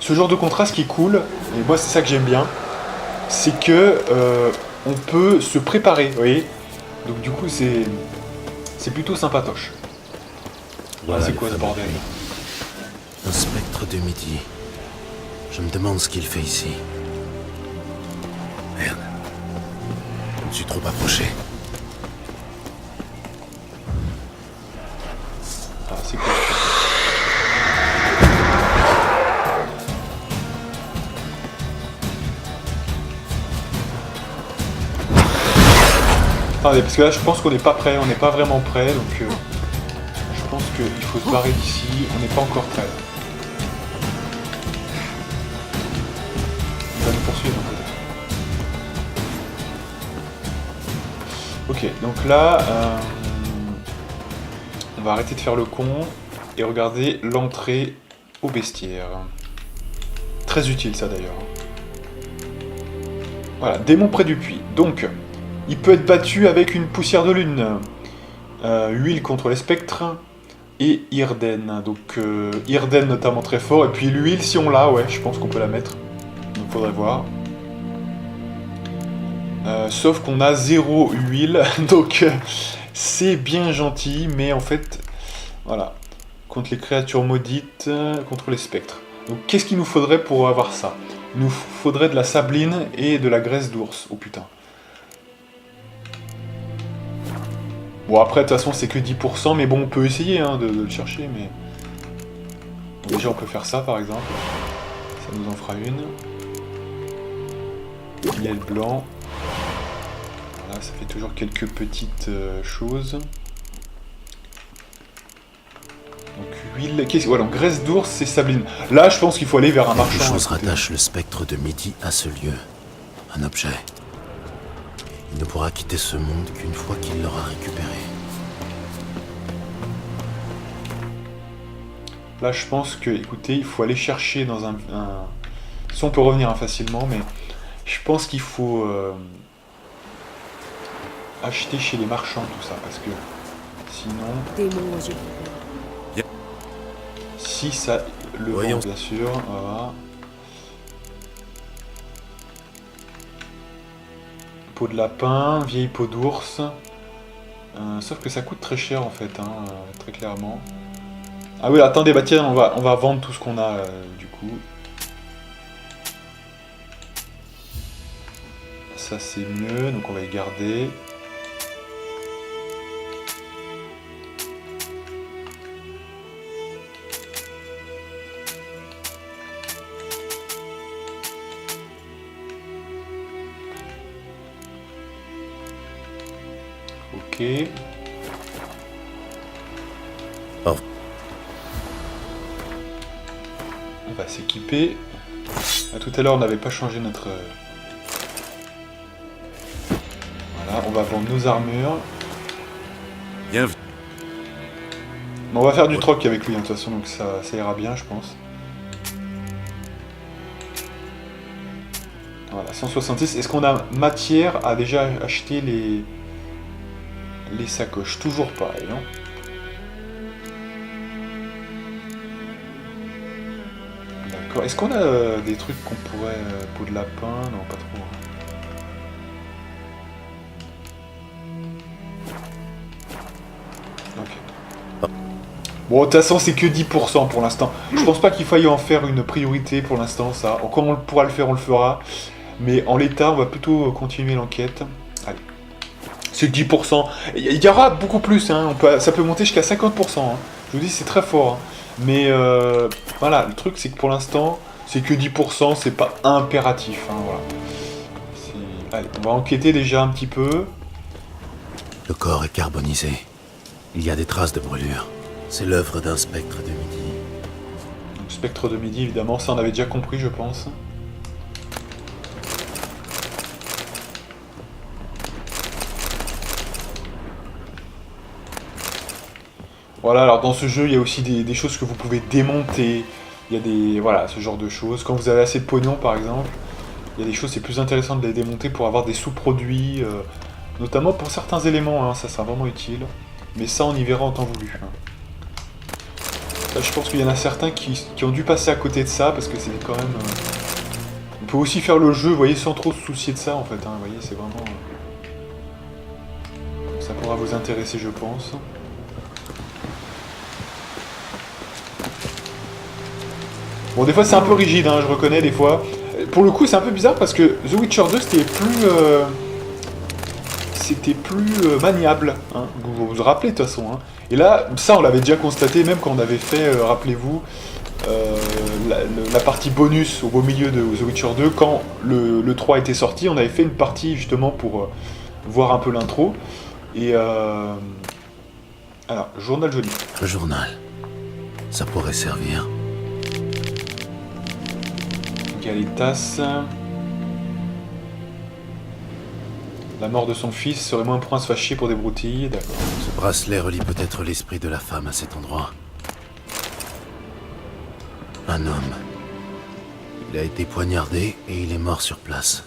ce genre de contrat, ce qui est cool, et moi, c'est ça que j'aime bien, c'est que on peut se préparer. Vous voyez? Donc, du coup, c'est plutôt sympatoche. Voilà, c'est quoi ce bordel? Un spectre de midi. Je me demande ce qu'il fait ici. Merde. Je me suis trop approché. Ah, c'est quoi? Attendez, parce que là je pense qu'on n'est pas prêt, on n'est pas vraiment prêt, donc je pense qu'il faut se barrer d'ici, on n'est pas encore prêt. Il va nous poursuivre peut-être. Ok, donc là, on va arrêter de faire le con et regarder l'entrée au bestiaire. Très utile ça d'ailleurs. Voilà, démon près du puits. Donc, il peut être battu avec une poussière de lune, huile contre les spectres et Irden. Donc Irden notamment très fort. Et puis l'huile, si on l'a, ouais, je pense qu'on peut la mettre. Donc faudrait voir. Sauf qu'on a 0 huile, donc c'est bien gentil, mais en fait, voilà, contre les créatures maudites, contre les spectres. Donc qu'est-ce qu'il nous faudrait pour avoir ça? Il nous faudrait de la sabline et de la graisse d'ours. Oh putain. Bon après de toute façon c'est que 10%, mais bon on peut essayer hein, de le chercher, mais... Bon, déjà on peut faire ça par exemple. Ça nous en fera une. Miel blanc. Voilà, ça fait toujours quelques petites choses. Donc huile, voilà, graisse d'ours et sabline. Là, je pense qu'il faut aller vers un marchand. Quelque chose rattache le spectre de Midi à ce lieu. Un objet. Il ne pourra quitter ce monde qu'une fois qu'il l'aura récupéré. Là, je pense que, écoutez, il faut aller chercher dans un... Si on peut revenir facilement, mais je pense qu'il faut acheter chez les marchands tout ça, parce que sinon... Démon aux yeux. Si ça le vend, bien sûr, voilà. Peau de lapin, vieille peau d'ours. Sauf que ça coûte très cher en fait, hein, très clairement. Ah oui, attendez, bah tiens, on va vendre tout ce qu'on a du coup. Ça c'est mieux, donc on va les garder. Ok. Oh. On va s'équiper. Tout à l'heure, on n'avait pas changé notre... Voilà, on va vendre nos armures. Bienvenue. On va faire du troc avec lui, hein, de toute façon, donc ça ira bien, je pense. Voilà, 166. Est-ce qu'on a matière à déjà acheter les sacoches? Toujours pas, non? D'accord. Est-ce qu'on a des trucs qu'on pourrait... peau de lapin? Non, pas trop. Ok. Bon, de toute façon, c'est que 10% pour l'instant. Je pense pas qu'il faille en faire une priorité pour l'instant, ça. Quand on pourra le faire, on le fera. Mais en l'état, on va plutôt continuer l'enquête. Allez. C'est 10%. Il y aura beaucoup plus, hein. Ça peut monter jusqu'à 50%. Hein. Je vous dis, c'est très fort. Hein. Mais voilà, le truc, c'est que pour l'instant, c'est que 10%, c'est pas impératif. Hein, voilà. Allez, on va enquêter déjà un petit peu. Le corps est carbonisé. Il y a des traces de brûlure. C'est l'œuvre d'un spectre de Midi. Donc, spectre de Midi, évidemment, ça on avait déjà compris, je pense. Voilà, alors dans ce jeu, il y a aussi des choses que vous pouvez démonter. Il y a des... Voilà, ce genre de choses. Quand vous avez assez de pognon, par exemple, il y a des choses, c'est plus intéressant de les démonter pour avoir des sous-produits, notamment pour certains éléments, hein, ça sera vraiment utile. Mais ça, on y verra en temps voulu. Hein. Là, je pense qu'il y en a certains qui ont dû passer à côté de ça, parce que c'est quand même... On peut aussi faire le jeu, vous voyez, sans trop se soucier de ça, en fait. Hein, vous voyez, c'est vraiment... Ça pourra vous intéresser, je pense. Bon, des fois c'est un peu rigide, hein, je reconnais des fois. Pour le coup, c'est un peu bizarre parce que The Witcher 2 c'était plus maniable. Hein. Vous vous rappelez de toute façon. Hein. Et là, ça on l'avait déjà constaté même quand on avait fait, rappelez-vous, la partie bonus au beau milieu de The Witcher 2. Quand le 3 était sorti, on avait fait une partie justement pour voir un peu l'intro. Et alors, journal joli. Le journal. Ça pourrait servir. Galitas. La mort de son fils serait moins point à se fâcher pour des broutilles, d'accord. Ce bracelet relie peut-être l'esprit de la femme à cet endroit. Un homme. Il a été poignardé et il est mort sur place.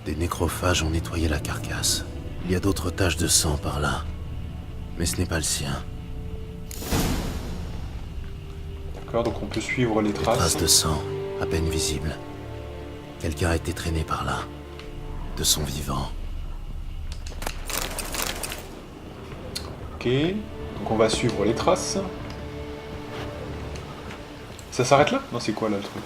Des nécrophages ont nettoyé la carcasse. Il y a d'autres taches de sang par là. Mais ce n'est pas le sien. D'accord, donc on peut suivre les traces. Des traces de sang. À peine visible. Quelqu'un a été traîné par là. De son vivant. Ok. Donc on va suivre les traces. Ça s'arrête là? Non, c'est quoi là le truc?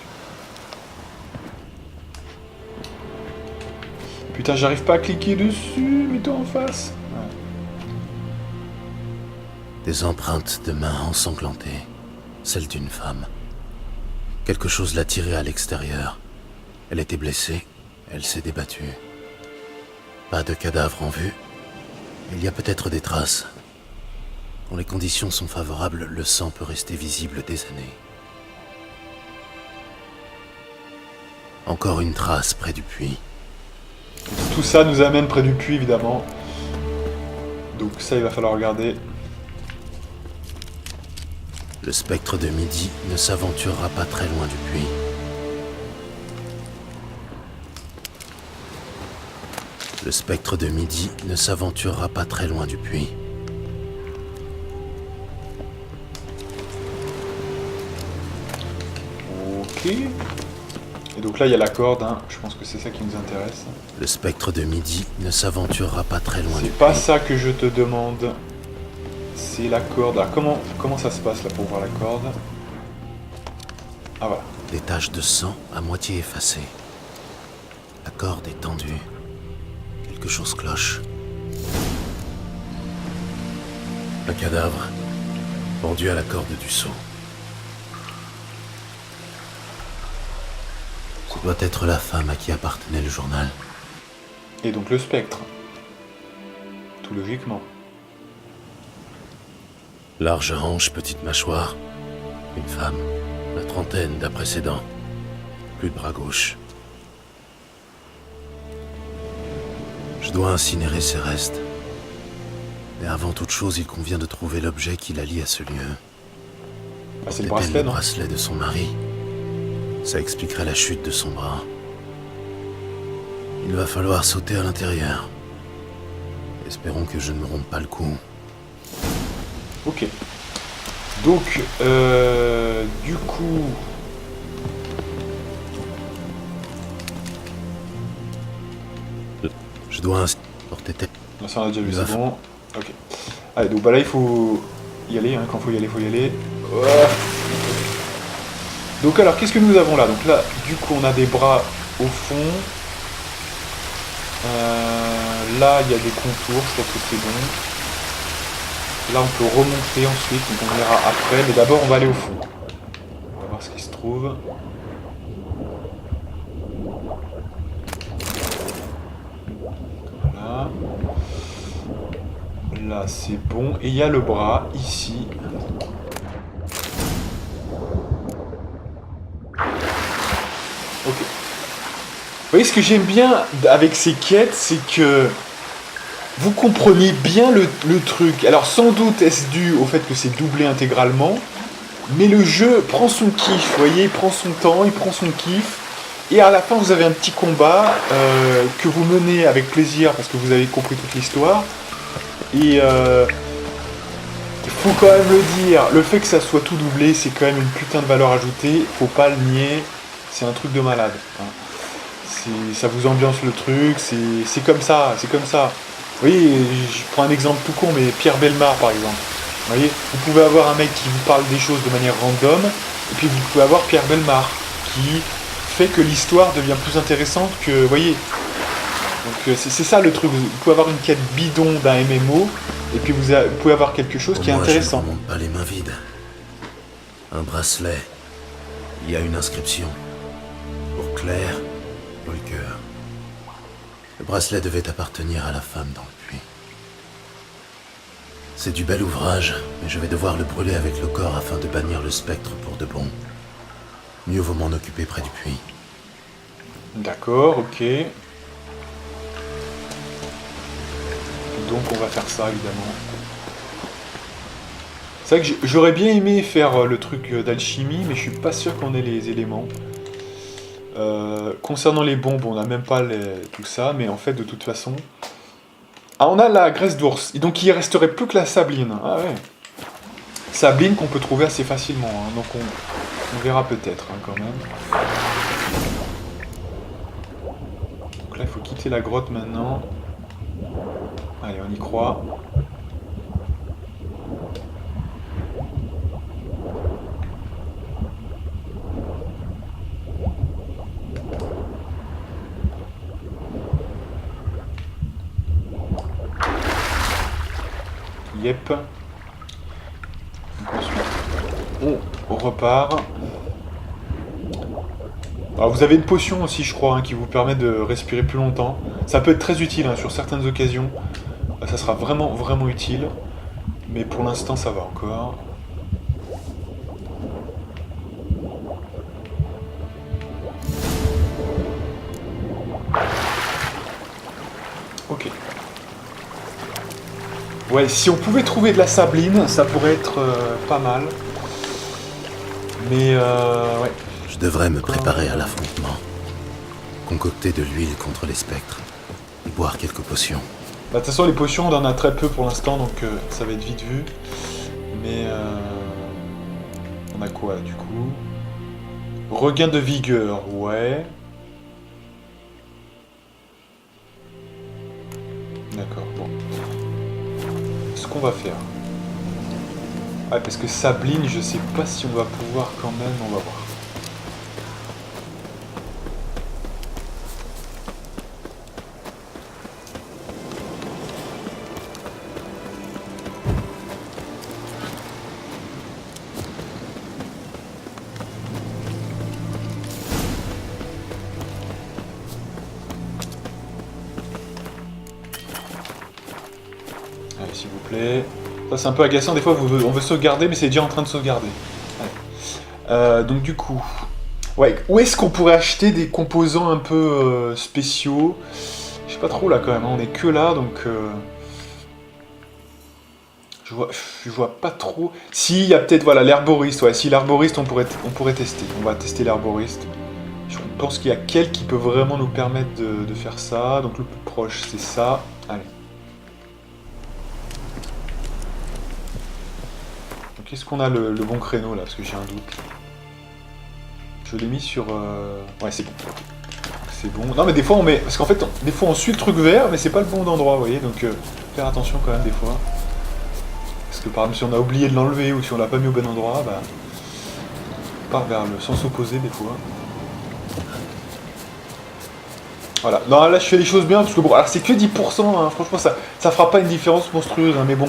Putain, j'arrive pas à cliquer dessus, mets-toi en face. Ouais. Des empreintes de mains ensanglantées. Celle d'une femme. Quelque chose l'a tirée à l'extérieur. Elle était blessée, elle s'est débattue. Pas de cadavre en vue. Il y a peut-être des traces. Quand les conditions sont favorables, le sang peut rester visible des années. Encore une trace près du puits. Tout ça nous amène près du puits, évidemment. Donc ça, il va falloir regarder. Le spectre de midi ne s'aventurera pas très loin du puits. Le spectre de midi ne s'aventurera pas très loin du puits. Ok. Et donc là, il y a la corde, hein. Je pense que c'est ça qui nous intéresse. Le spectre de midi ne s'aventurera pas très loin du puits. C'est pas ça que je te demande. C'est la corde. Alors comment ça se passe là pour voir la corde? Ah voilà. Des taches de sang à moitié effacées. La corde est tendue. Quelque chose cloche. Un cadavre, pendu à la corde du seau. Ce doit être la femme à qui appartenait le journal. Et donc le spectre. Tout logiquement. Large hanche, petite mâchoire. Une femme, la trentaine d'après ses dents. Plus de bras gauche. Je dois incinérer ses restes. Mais avant toute chose, il convient de trouver l'objet qui la lie à ce lieu. Ah, c'est le C'était bracelet, non? bracelet de son mari. Ça expliquerait la chute de son bras. Il va falloir sauter à l'intérieur. Espérons que je ne me rompe pas le cou. Ok. Donc, du coup... Je dois porter tête. Non, ça on a déjà vu, c'est bon. Ok. Allez, donc bah là il faut y aller, hein. Quand il faut y aller, il faut y aller. Ouais. Donc alors, qu'est-ce que nous avons là? Donc là, du coup, on a des bras au fond. Là, il y a des contours, je pense que c'est bon. Là, on peut remonter ensuite, donc on verra après. Mais d'abord, on va aller au fond. On va voir ce qui se trouve. Voilà. Là, c'est bon. Et il y a le bras, ici. Ok. Vous voyez, ce que j'aime bien avec ces quêtes, c'est que vous comprenez bien le truc. Alors, sans doute est-ce dû au fait que c'est doublé intégralement, mais le jeu prend son kiff, vous voyez, il prend son temps, il prend son kiff, et à la fin, vous avez un petit combat que vous menez avec plaisir, parce que vous avez compris toute l'histoire, et il faut quand même le dire, le fait que ça soit tout doublé, c'est quand même une putain de valeur ajoutée, faut pas le nier, c'est un truc de malade. Hein. Ça vous ambiance le truc, c'est comme ça, c'est comme ça. Vous voyez, je prends un exemple tout con, mais Pierre Bellemare par exemple. Vous voyez, vous pouvez avoir un mec qui vous parle des choses de manière random, et puis vous pouvez avoir Pierre Bellemare, qui fait que l'histoire devient plus intéressante que, vous voyez. Donc c'est ça le truc, vous pouvez avoir une quête bidon d'un MMO, et puis vous pouvez avoir quelque chose qui est intéressant. Je ne remonte pas les mains vides. Un bracelet. Il y a une inscription. Pour Claire, Walker. Le bracelet devait appartenir à la femme dans le puits. C'est du bel ouvrage, mais je vais devoir le brûler avec le corps afin de bannir le spectre pour de bon. Mieux vaut m'en occuper près du puits. D'accord, ok. Donc on va faire ça, évidemment. C'est vrai que j'aurais bien aimé faire le truc d'alchimie, mais je suis pas sûr qu'on ait les éléments. Concernant les bombes, on n'a même pas tout ça, mais en fait, de toute façon... Ah, on a la graisse d'ours, et donc il resterait plus que la sabline. Ah ouais. Sabline qu'on peut trouver assez facilement, hein. Donc on verra peut-être, hein, quand même. Donc là, il faut quitter la grotte maintenant. Allez, on y croit. Yep. Donc ensuite, on repart. Alors vous avez une potion aussi, je crois, hein, qui vous permet de respirer plus longtemps. Ça peut être très utile hein, sur certaines occasions. Ça sera vraiment, vraiment utile. Mais pour l'instant, ça va encore. Ok. Ouais, si on pouvait trouver de la sabline, ça pourrait être pas mal. Mais ouais. Je devrais me préparer à l'affrontement. Concocter de l'huile contre les spectres. Et boire quelques potions. Bah, de toute façon, les potions, on en a très peu pour l'instant, donc ça va être vite vu. Mais on a quoi là, du coup? Regain de vigueur, ouais. D'accord, bon. Ce qu'on va faire. Ouais, parce que Sabline, je sais pas si on va pouvoir quand même, on va voir. Allez, s'il vous plaît. Ça, c'est un peu agaçant. Des fois, on veut sauvegarder, mais c'est déjà en train de sauvegarder. Donc, du coup... Ouais, où est-ce qu'on pourrait acheter des composants un peu spéciaux? Je sais pas trop, là, quand même. Hein. On est que là, donc... Je vois pas trop... Si, il y a peut-être, voilà, l'herboriste. Ouais, si, l'herboriste, on pourrait tester. On va tester l'herboriste. Je pense qu'il y a quel qui peut vraiment nous permettre de faire ça. Donc, le plus proche, c'est ça. Allez. Qu'est-ce qu'on a le bon créneau là? Parce que j'ai un doute. Je l'ai mis sur... Ouais, c'est bon. C'est bon. Non, mais des fois on met... Parce qu'en fait, des fois on suit le truc vert, mais c'est pas le bon endroit, vous voyez. Donc, faire attention quand même des fois. Parce que par exemple, si on a oublié de l'enlever ou si on l'a pas mis au bon endroit, bah... on part vers le sens opposé des fois. Voilà. Non, là je fais les choses bien, parce que bon... Alors c'est que 10%, hein. Franchement, ça fera pas une différence monstrueuse, hein, mais bon...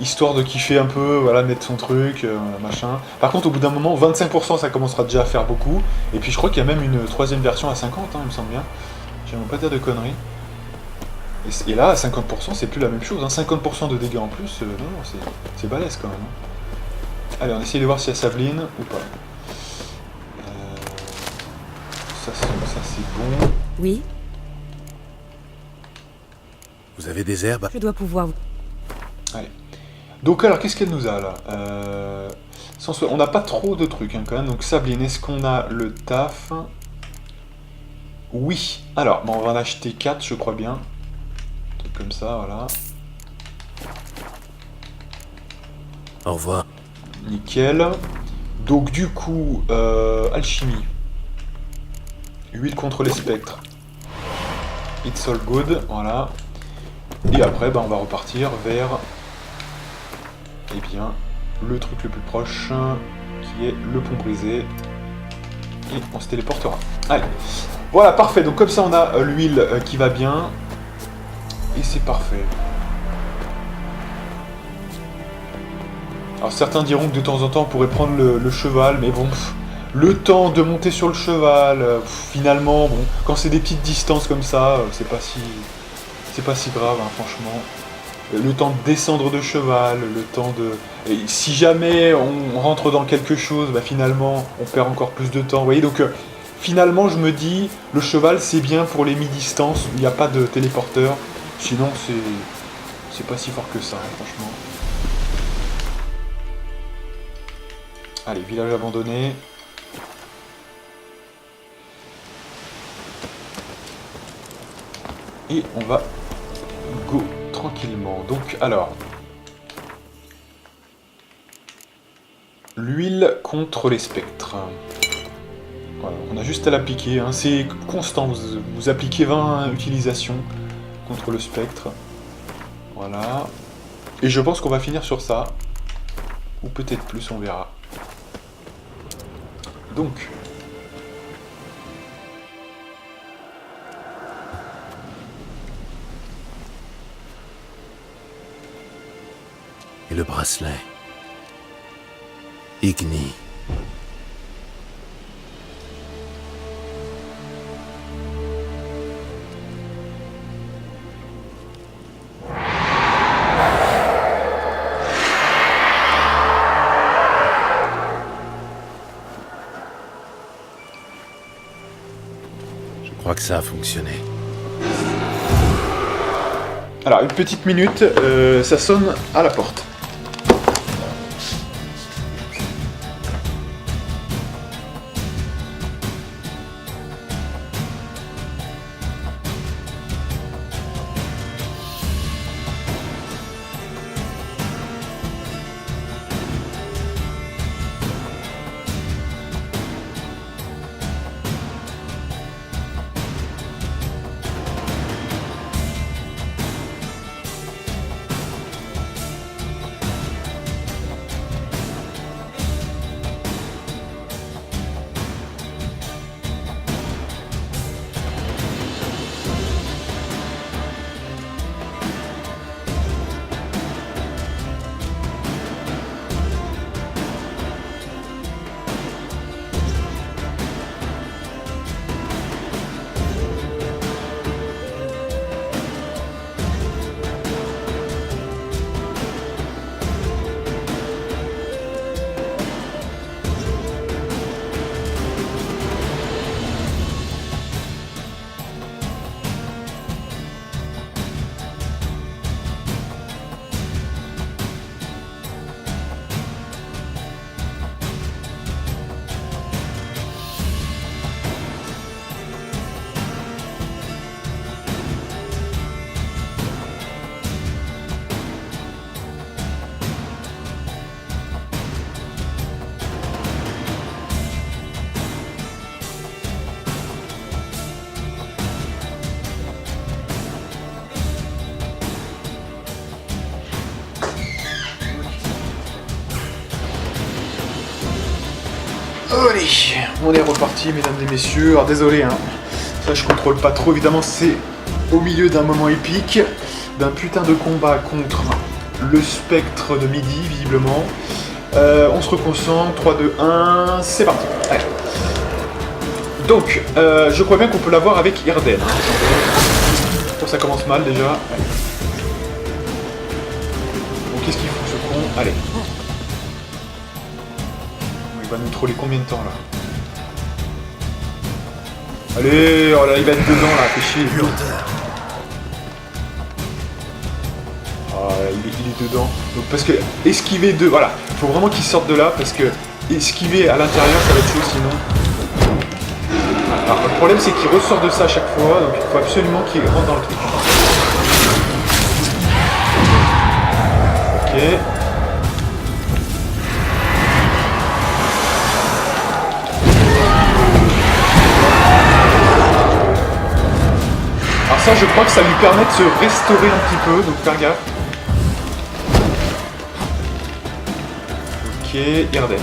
Histoire de kiffer un peu, voilà, mettre son truc, machin. Par contre, au bout d'un moment, 25%, ça commencera déjà à faire beaucoup. Et puis je crois qu'il y a même une troisième version à 50%, hein, il me semble bien. J'aimerais pas dire de conneries. Et là, à 50%, c'est plus la même chose. Hein. 50% de dégâts en plus, non, c'est balèze quand même. Hein. Allez, on essaye de voir s'il y a Sabline ou pas. Ça c'est bon. Oui, Vous avez des herbes? je dois pouvoir... Allez. Donc alors, qu'est-ce qu'elle nous a là on n'a pas trop de trucs hein, quand même. Donc Sabline, est-ce qu'on a le taf? Oui. Alors, bon, on va en acheter 4, je crois bien. Un truc comme ça, voilà. Au revoir. Nickel. Donc du coup, alchimie. Huile contre les spectres. It's all good, voilà. Et après, bah, on va repartir vers... Eh bien, le truc le plus proche, qui est le pont brisé. Et on se téléportera. Allez. Voilà, parfait. Donc comme ça, on a l'huile qui va bien. Et c'est parfait. Alors certains diront que de temps en temps, on pourrait prendre le cheval. Mais bon, le temps de monter sur le cheval, finalement, bon, quand c'est des petites distances comme ça, c'est pas si grave, hein, franchement. Le temps de descendre de cheval, le temps de... Et si jamais on rentre dans quelque chose, bah finalement, on perd encore plus de temps. Vous voyez, donc finalement, je me dis, le cheval, c'est bien pour les mi-distances, où il n'y a pas de téléporteur. Sinon, c'est pas si fort que ça, hein, franchement. Allez, village abandonné. Et on va go tranquillement. Donc, alors... L'huile contre les spectres. Voilà, on a juste à l'appliquer. Hein. C'est constant, vous appliquez 20 utilisations contre le spectre. Voilà. Et je pense qu'on va finir sur ça. Ou peut-être plus, on verra. Donc... Et le bracelet. Igni. crois que ça a fonctionné. Alors, une petite minute, ça sonne à la porte. Allez, on est reparti, mesdames et messieurs. Alors désolé, hein, ça je contrôle pas trop. Évidemment, c'est au milieu d'un moment épique, d'un putain de combat contre le spectre de midi, visiblement. On se reconcentre, 3, 2, 1, c'est parti. Allez. Donc, je crois bien qu'on peut l'avoir avec Irden. Hein. Ça commence mal déjà. Allez. Bon, qu'est-ce qu'il fout ce con? Allez. Il va nous troller combien de temps là? Allez, oh là, il va être dedans là, fais chier. Ah, il est dedans. Donc parce que esquiver de... Voilà, il faut vraiment qu'il sorte de là parce que esquiver à l'intérieur ça va être chaud sinon. Alors le problème c'est qu'il ressort de ça à chaque fois, donc il faut absolument qu'il rentre dans le truc. Ok. Alors ça je crois que ça lui permet de se restaurer un petit peu, donc faire gaffe. Ok, Irden.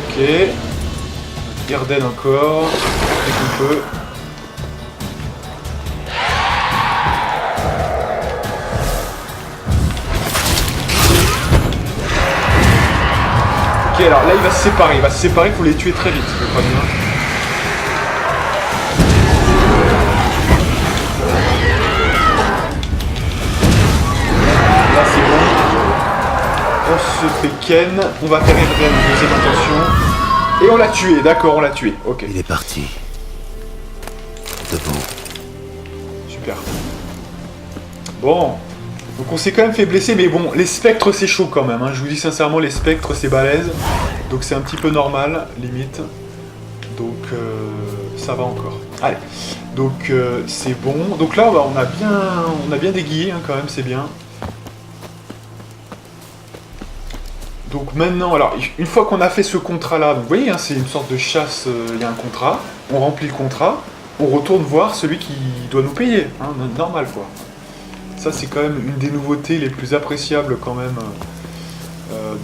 Ok. Irden encore. Dès qu'on peut. Ok, alors là il va se séparer, il faut les tuer très vite, je crois bien. Là c'est bon. On se fait ken, on va faire Irden en deuxième intention. Et on l'a tué, d'accord, on l'a tué, ok. Il est parti. Debout. Super. Bon. Donc on s'est quand même fait blesser, mais bon, les spectres c'est chaud quand même, hein. Je vous dis sincèrement, les spectres c'est balèze, donc c'est un petit peu normal, limite. Donc ça va encore. Allez, donc c'est bon. Donc là bah, on a bien déguillé hein, quand même, c'est bien. Donc maintenant, alors une fois qu'on a fait ce contrat là, donc vous voyez, hein, c'est une sorte de chasse, il y a un contrat, on remplit le contrat, on retourne voir celui qui doit nous payer, hein, normal quoi. Ça c'est quand même une des nouveautés les plus appréciables quand même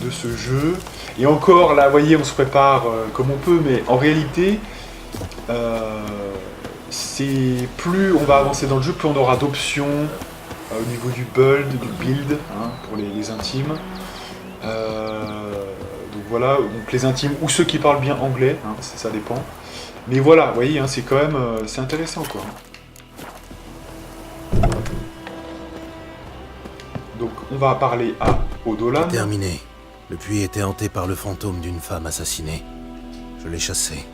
de ce jeu. Et encore là, vous voyez, on se prépare comme on peut, mais en réalité, c'est plus on va avancer dans le jeu, plus on aura d'options au niveau du build, hein, pour les intimes. Donc voilà, donc les intimes ou ceux qui parlent bien anglais, hein, ça dépend. Mais voilà, vous voyez, hein, c'est quand même c'est intéressant quoi. Donc on va parler à Odolan. Terminé. Le puits était hanté par le fantôme d'une femme assassinée. Je l'ai chassé.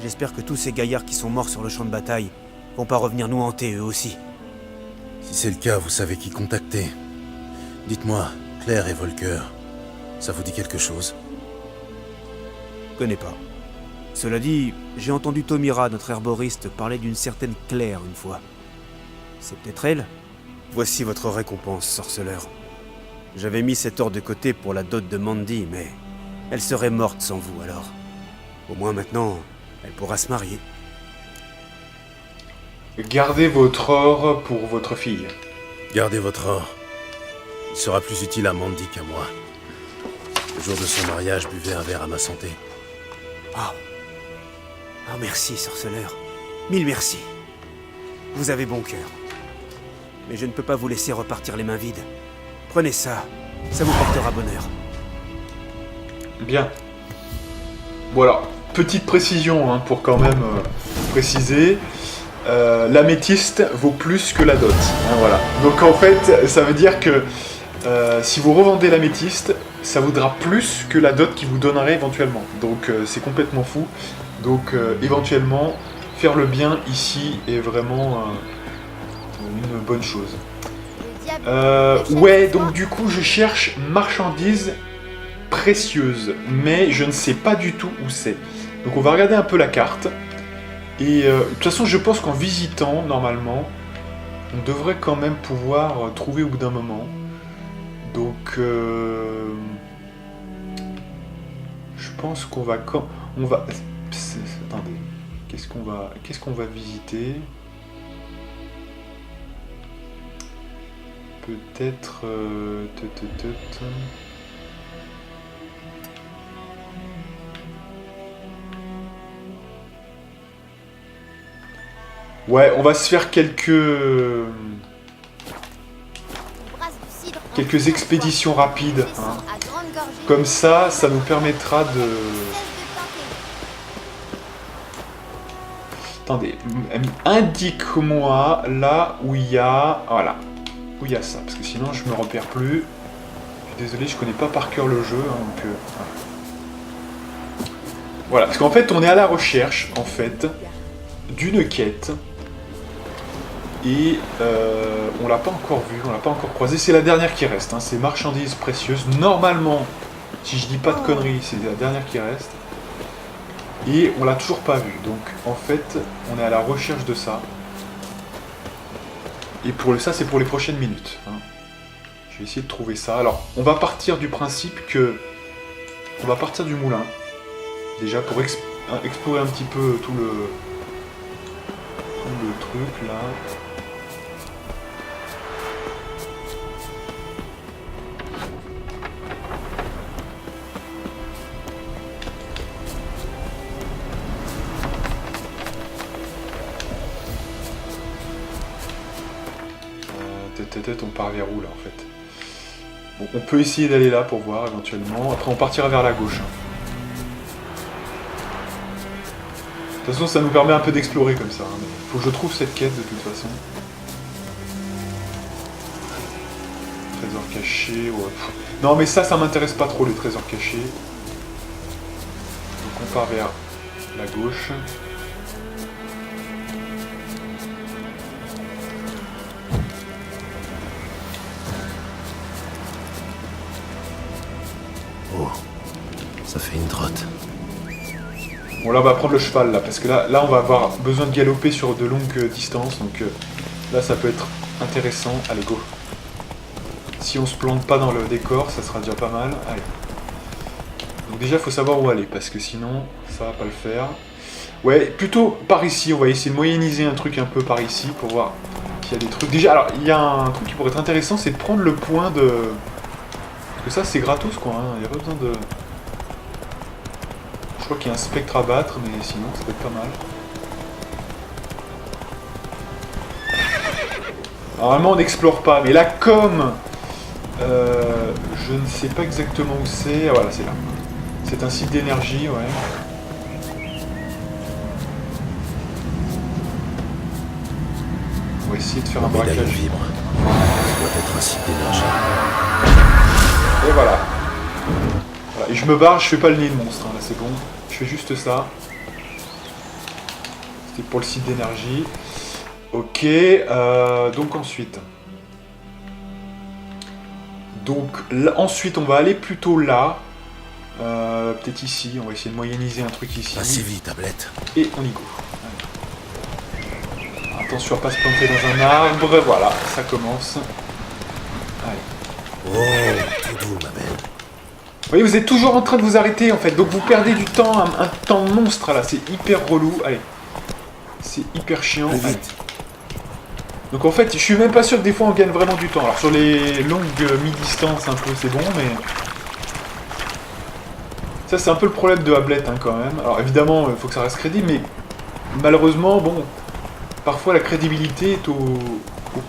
J'espère que tous ces gaillards qui sont morts sur le champ de bataille vont pas revenir nous hanter eux aussi. Si c'est le cas, vous savez qui contacter. Dites-moi, Claire et Volker, ça vous dit quelque chose? Connais pas. Cela dit, j'ai entendu Tomira, notre herboriste, parler d'une certaine Claire une fois. C'est peut-être elle? Voici votre récompense, sorceleur. J'avais mis cet or de côté pour la dot de Mandy, mais elle serait morte sans vous alors. Au moins maintenant, elle pourra se marier. Gardez votre or pour votre fille. Gardez votre or. Il sera plus utile à Mandy qu'à moi. Le jour de son mariage, buvez un verre à ma santé. Oh. Oh, merci, sorceleur. Mille merci. Vous avez bon cœur. Mais je ne peux pas vous laisser repartir les mains vides. Prenez ça. Ça vous portera bonheur. Bien. Voilà. Petite précision, hein, pour quand même préciser. L'améthyste vaut plus que la dot. Hein, voilà. Donc en fait, ça veut dire que si vous revendez l'améthyste, ça vaudra plus que la dot qui vous donnerait éventuellement. Donc c'est complètement fou. Donc éventuellement, faire le bien ici est vraiment une bonne chose. Ouais, donc du coup, je cherche marchandises précieuses, mais je ne sais pas du tout où c'est. Donc on va regarder un peu la carte. Et de toute façon, je pense qu'en visitant, normalement, on devrait quand même pouvoir trouver au bout d'un moment. Donc, je pense qu'on va... On va... Attendez, qu'est-ce qu'on va visiter? Peut-être... Ouais, on va se faire quelques expéditions rapides. Hein. Comme ça nous permettra de... Attendez, indique-moi là où il y a... Voilà, où il y a ça, parce que sinon je me repère plus. Je suis désolé, je connais pas par cœur le jeu, hein, donc... Voilà, parce qu'en fait on est à la recherche, en fait, d'une quête. Et on l'a pas encore vu, on l'a pas encore croisé. C'est la dernière qui reste, hein, c'est marchandises précieuses. Normalement, si je dis pas de conneries, c'est la dernière qui reste. Et on l'a toujours pas vu. Donc en fait, on est à la recherche de ça. Et pour ça, c'est pour les prochaines minutes. Hein. Je vais essayer de trouver ça. Alors, on va partir du principe que... On va partir du moulin. Déjà pour explorer un petit peu tout le truc là. On part vers où là en fait? Bon, on peut essayer d'aller là pour voir éventuellement. Après on partira vers la gauche. De toute façon ça nous permet un peu d'explorer comme ça. Hein. Faut que je trouve cette quête de toute façon. Trésor caché, ouais. Non mais ça m'intéresse pas trop les trésors cachés. Donc on part vers la gauche. Ça fait une trotte. Bon là on va prendre le cheval là, parce que là on va avoir besoin de galoper sur de longues distances, donc là ça peut être intéressant. Allez go. Si on se plante pas dans le décor, ça sera déjà pas mal. Allez. Donc déjà il faut savoir où aller, parce que sinon ça va pas le faire. Ouais, plutôt par ici, on va essayer de moyenniser un truc un peu par ici pour voir s'il y a des trucs. Déjà, alors il y a un truc qui pourrait être intéressant, c'est de prendre le point de... Parce que ça c'est gratos quoi, il n'y a pas besoin de... Je crois qu'il y a un spectre à battre, mais sinon ça peut être pas mal. Normalement on n'explore pas, mais là comme je ne sais pas exactement où c'est, voilà c'est là. C'est un site d'énergie, ouais. On va essayer de faire un médaille braquage. vibre. Ça doit être un site d'énergie. Et voilà. Voilà. Et je me barre, je fais pas le nid de monstre, hein, là c'est bon. Je fais juste ça. C'était pour le site d'énergie. Ok, donc ensuite. Donc là, ensuite on va aller plutôt là. Peut-être ici, on va essayer de moyenniser un truc ici. Assez vite, tablette. Et on y go. Allez. Attention à pas se planter dans un arbre, voilà, ça commence. Allez. Oh, tout doux, ma belle. Vous voyez, vous êtes toujours en train de vous arrêter en fait, donc vous perdez du temps, un temps monstre là, c'est hyper relou. Allez. C'est hyper chiant. Plus Allez. vite. Donc en fait, je suis même pas sûr que des fois on gagne vraiment du temps. Alors sur les longues mi-distances un peu c'est bon, mais... Ça c'est un peu le problème de Ablette hein, quand même. Alors évidemment, il faut que ça reste crédible, mais malheureusement, bon, parfois la crédibilité est au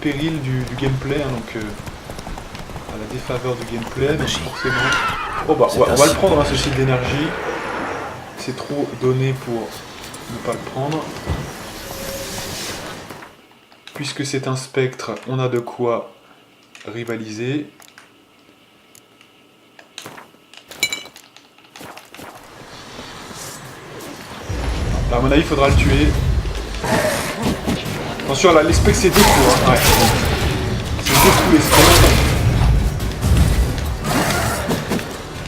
péril du gameplay, hein, donc à la défaveur du gameplay, donc forcément... Oh bah, on va le prendre, hein, ce site d'énergie. C'est trop donné pour ne pas le prendre. Puisque c'est un spectre, on a de quoi rivaliser. Là, à mon avis, il faudra le tuer. Attention, là, les specs, c'est deux coups. Hein. Ouais. C'est deux coups, les specs.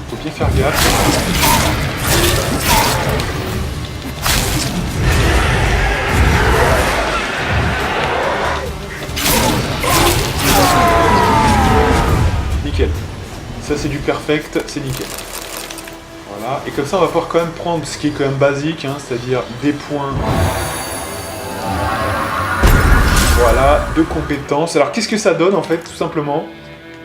Faut bien faire gaffe. Nickel. Ça c'est du perfect, c'est nickel. Voilà. Et comme ça on va pouvoir quand même prendre ce qui est quand même basique, hein, c'est-à-dire des points. Voilà, de compétences. Alors qu'est-ce que ça donne en fait, tout simplement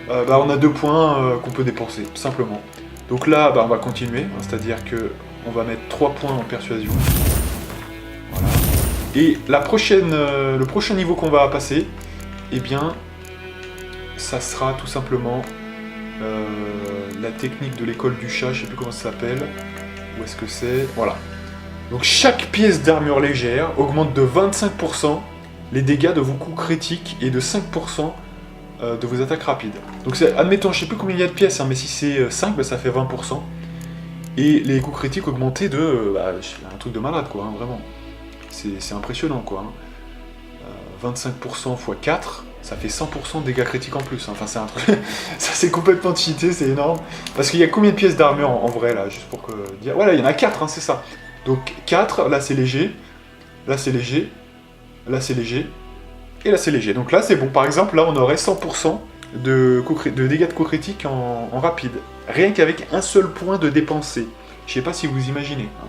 on a 2 points qu'on peut dépenser, tout simplement. Donc là, on va continuer, hein, c'est-à-dire que on va mettre 3 points en persuasion. Voilà. Et la prochaine, le prochain niveau qu'on va passer, eh bien, ça sera tout simplement la technique de l'école du chat, je sais plus comment ça s'appelle. Où est-ce que c'est? Voilà. Donc chaque pièce d'armure légère augmente de 25% les dégâts de vos coups critiques et de 5% de vos attaques rapides. Donc admettons, je sais plus combien il y a de pièces, hein, mais si c'est 5, ça fait 20%. Et les coups critiques augmentés de... un truc de malade, quoi, hein, vraiment. C'est impressionnant, quoi. Hein. 25% x 4, ça fait 100% de dégâts critiques en plus. Hein. Enfin, c'est un truc... ça, c'est complètement cheaté, c'est énorme. Parce qu'il y a combien de pièces d'armure en vrai, là, juste pour dire... Voilà, il y en a 4, hein, c'est ça. Donc 4, là c'est léger, là c'est léger, là c'est léger, et là c'est léger. Donc là c'est bon, par exemple, là on aurait 100% de dégâts de coups critiques en rapide. Rien qu'avec un seul point de dépensé. Je sais pas si vous imaginez. Hein.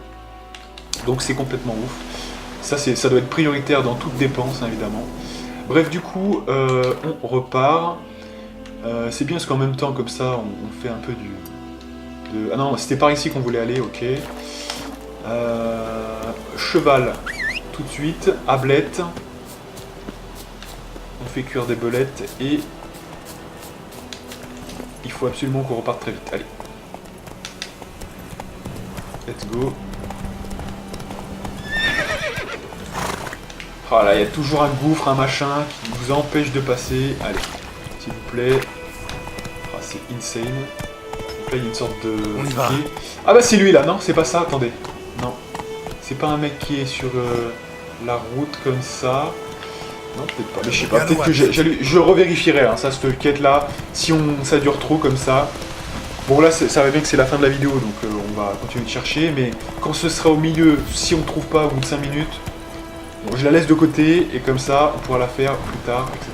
Donc c'est complètement ouf. Ça doit être prioritaire dans toute dépense, hein, évidemment. Bref, du coup, on repart. C'est bien parce qu'en même temps, comme ça, on fait un peu Ah non, c'était par ici qu'on voulait aller, ok. Cheval, tout de suite. Ablette. On fait cuire des belettes et... Il faut absolument qu'on reparte très vite. Allez. Let's go. Ah là, il y a toujours un gouffre, un machin qui vous empêche de passer. Allez, s'il vous plaît. Ah, c'est insane. Donc là, il y a une sorte de... On y va. Ah bah c'est lui là, non? C'est pas ça, attendez. Non. C'est pas un mec qui est sur la route comme ça. Non, peut-être pas. Mais je sais pas, peut-être que je revérifierai, hein, ça, cette quête-là. Si ça dure trop comme ça. Bon là, ça va bien que c'est la fin de la vidéo, donc on va continuer de chercher. Mais quand ce sera au milieu, si on ne trouve pas au bout de 5 minutes, bon, je la laisse de côté, et comme ça, on pourra la faire plus tard, etc.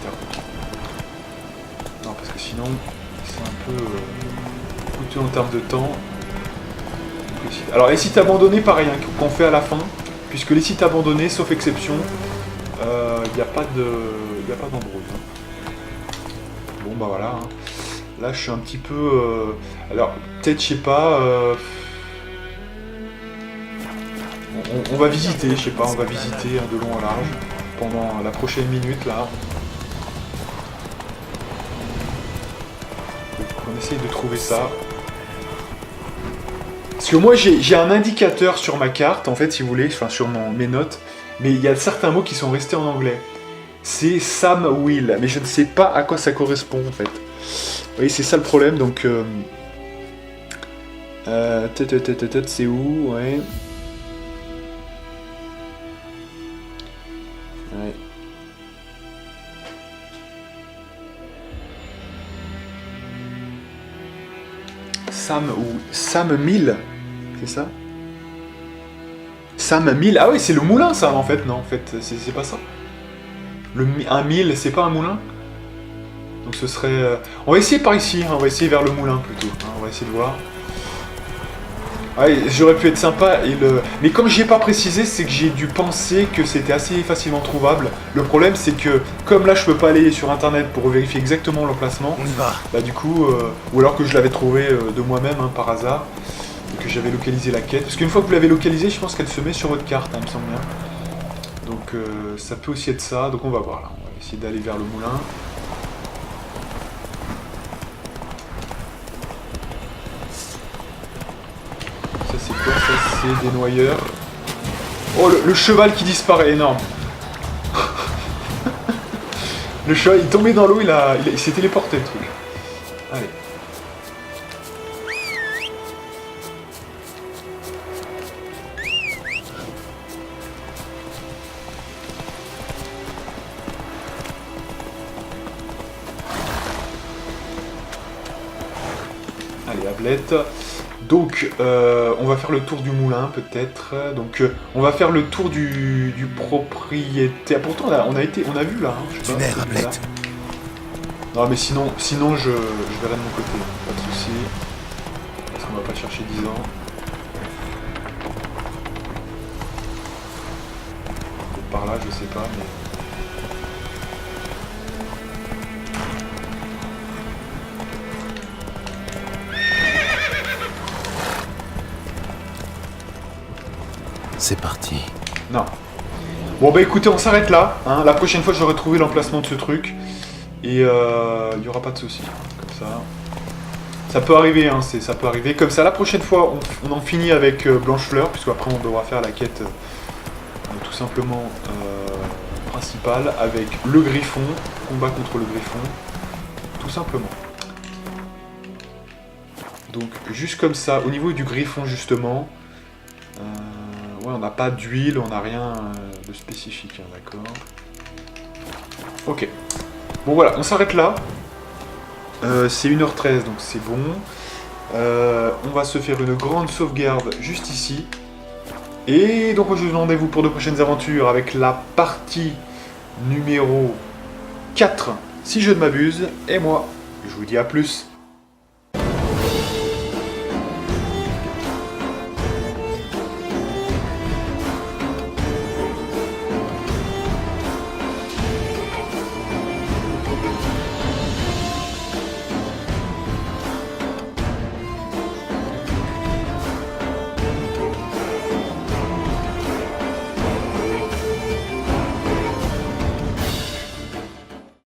Non, parce que sinon, c'est un peu coûteux en termes de temps. Alors les sites abandonnés, pareil, hein, qu'on fait à la fin, puisque les sites abandonnés, sauf exception, il n'y a pas d'embrouille. Hein. Bon bah voilà. Hein. Là je suis un petit peu... alors peut-être je sais pas... on va visiter, je sais pas, on va visiter de long en large pendant la prochaine minute là. Donc, on essaye de trouver ça. Parce que moi, j'ai un indicateur sur ma carte, en fait, si vous voulez, enfin sur mes notes, mais il y a certains mots qui sont restés en anglais. C'est Sam Will, mais je ne sais pas à quoi ça correspond, en fait. Vous voyez, c'est ça le problème, donc... c'est où? Ouais. Ouais. Sam Mill, c'est ça? Sam Mill, ah oui, c'est le moulin, ça, en fait, non, en fait, c'est pas ça. Un mill, c'est pas un moulin? Donc ce serait... On va essayer par ici, hein, on va essayer vers le moulin, plutôt, hein, on va essayer de voir. Ouais, j'aurais pu être sympa, mais comme j'y ai pas précisé, c'est que j'ai dû penser que c'était assez facilement trouvable. Le problème, c'est que, comme là, je peux pas aller sur internet pour vérifier exactement l'emplacement, On y va. bah du coup, ou alors que je l'avais trouvé de moi-même, hein, par hasard, et que j'avais localisé la quête. Parce qu'une fois que vous l'avez localisée, je pense qu'elle se met sur votre carte, hein, il me semble bien. Donc ça peut aussi être ça, donc on va voir là, on va essayer d'aller vers le moulin. Ça c'est quoi? Ça c'est des noyeurs. Oh le cheval qui disparaît, énorme. Le cheval il est tombé dans l'eau, il s'est téléporté le truc. Allez. Allez, Ablette. Donc, on va faire le tour du moulin, peut-être. Donc, on va faire le tour du propriétaire. Pourtant, on a vu là. Hein, je sais pas, Tonnerre, Ablette. Non, mais sinon je verrai de mon côté. Pas de soucis. Parce qu'on va pas chercher 10 ans. Peut-être par là, je sais pas, mais... C'est parti. Non. Bon bah écoutez, on s'arrête là. Hein. La prochaine fois, j'aurai trouvé l'emplacement de ce truc. Et il n'y aura pas de soucis. Comme ça. Ça peut arriver, hein, ça peut arriver. Comme ça, la prochaine fois, on en finit avec Blanchefleur, puisque après on devra faire la quête tout simplement principale, avec le Griffon, combat contre le Griffon. Tout simplement. Donc, juste comme ça, au niveau du Griffon, justement... ouais, on n'a pas d'huile, on n'a rien de spécifique, hein, d'accord. Ok. Bon voilà, on s'arrête là. C'est 1h13, donc c'est bon. On va se faire une grande sauvegarde juste ici. Et donc je vous donne rendez-vous pour de prochaines aventures avec la partie numéro 4, si je ne m'abuse. Et moi, je vous dis à plus.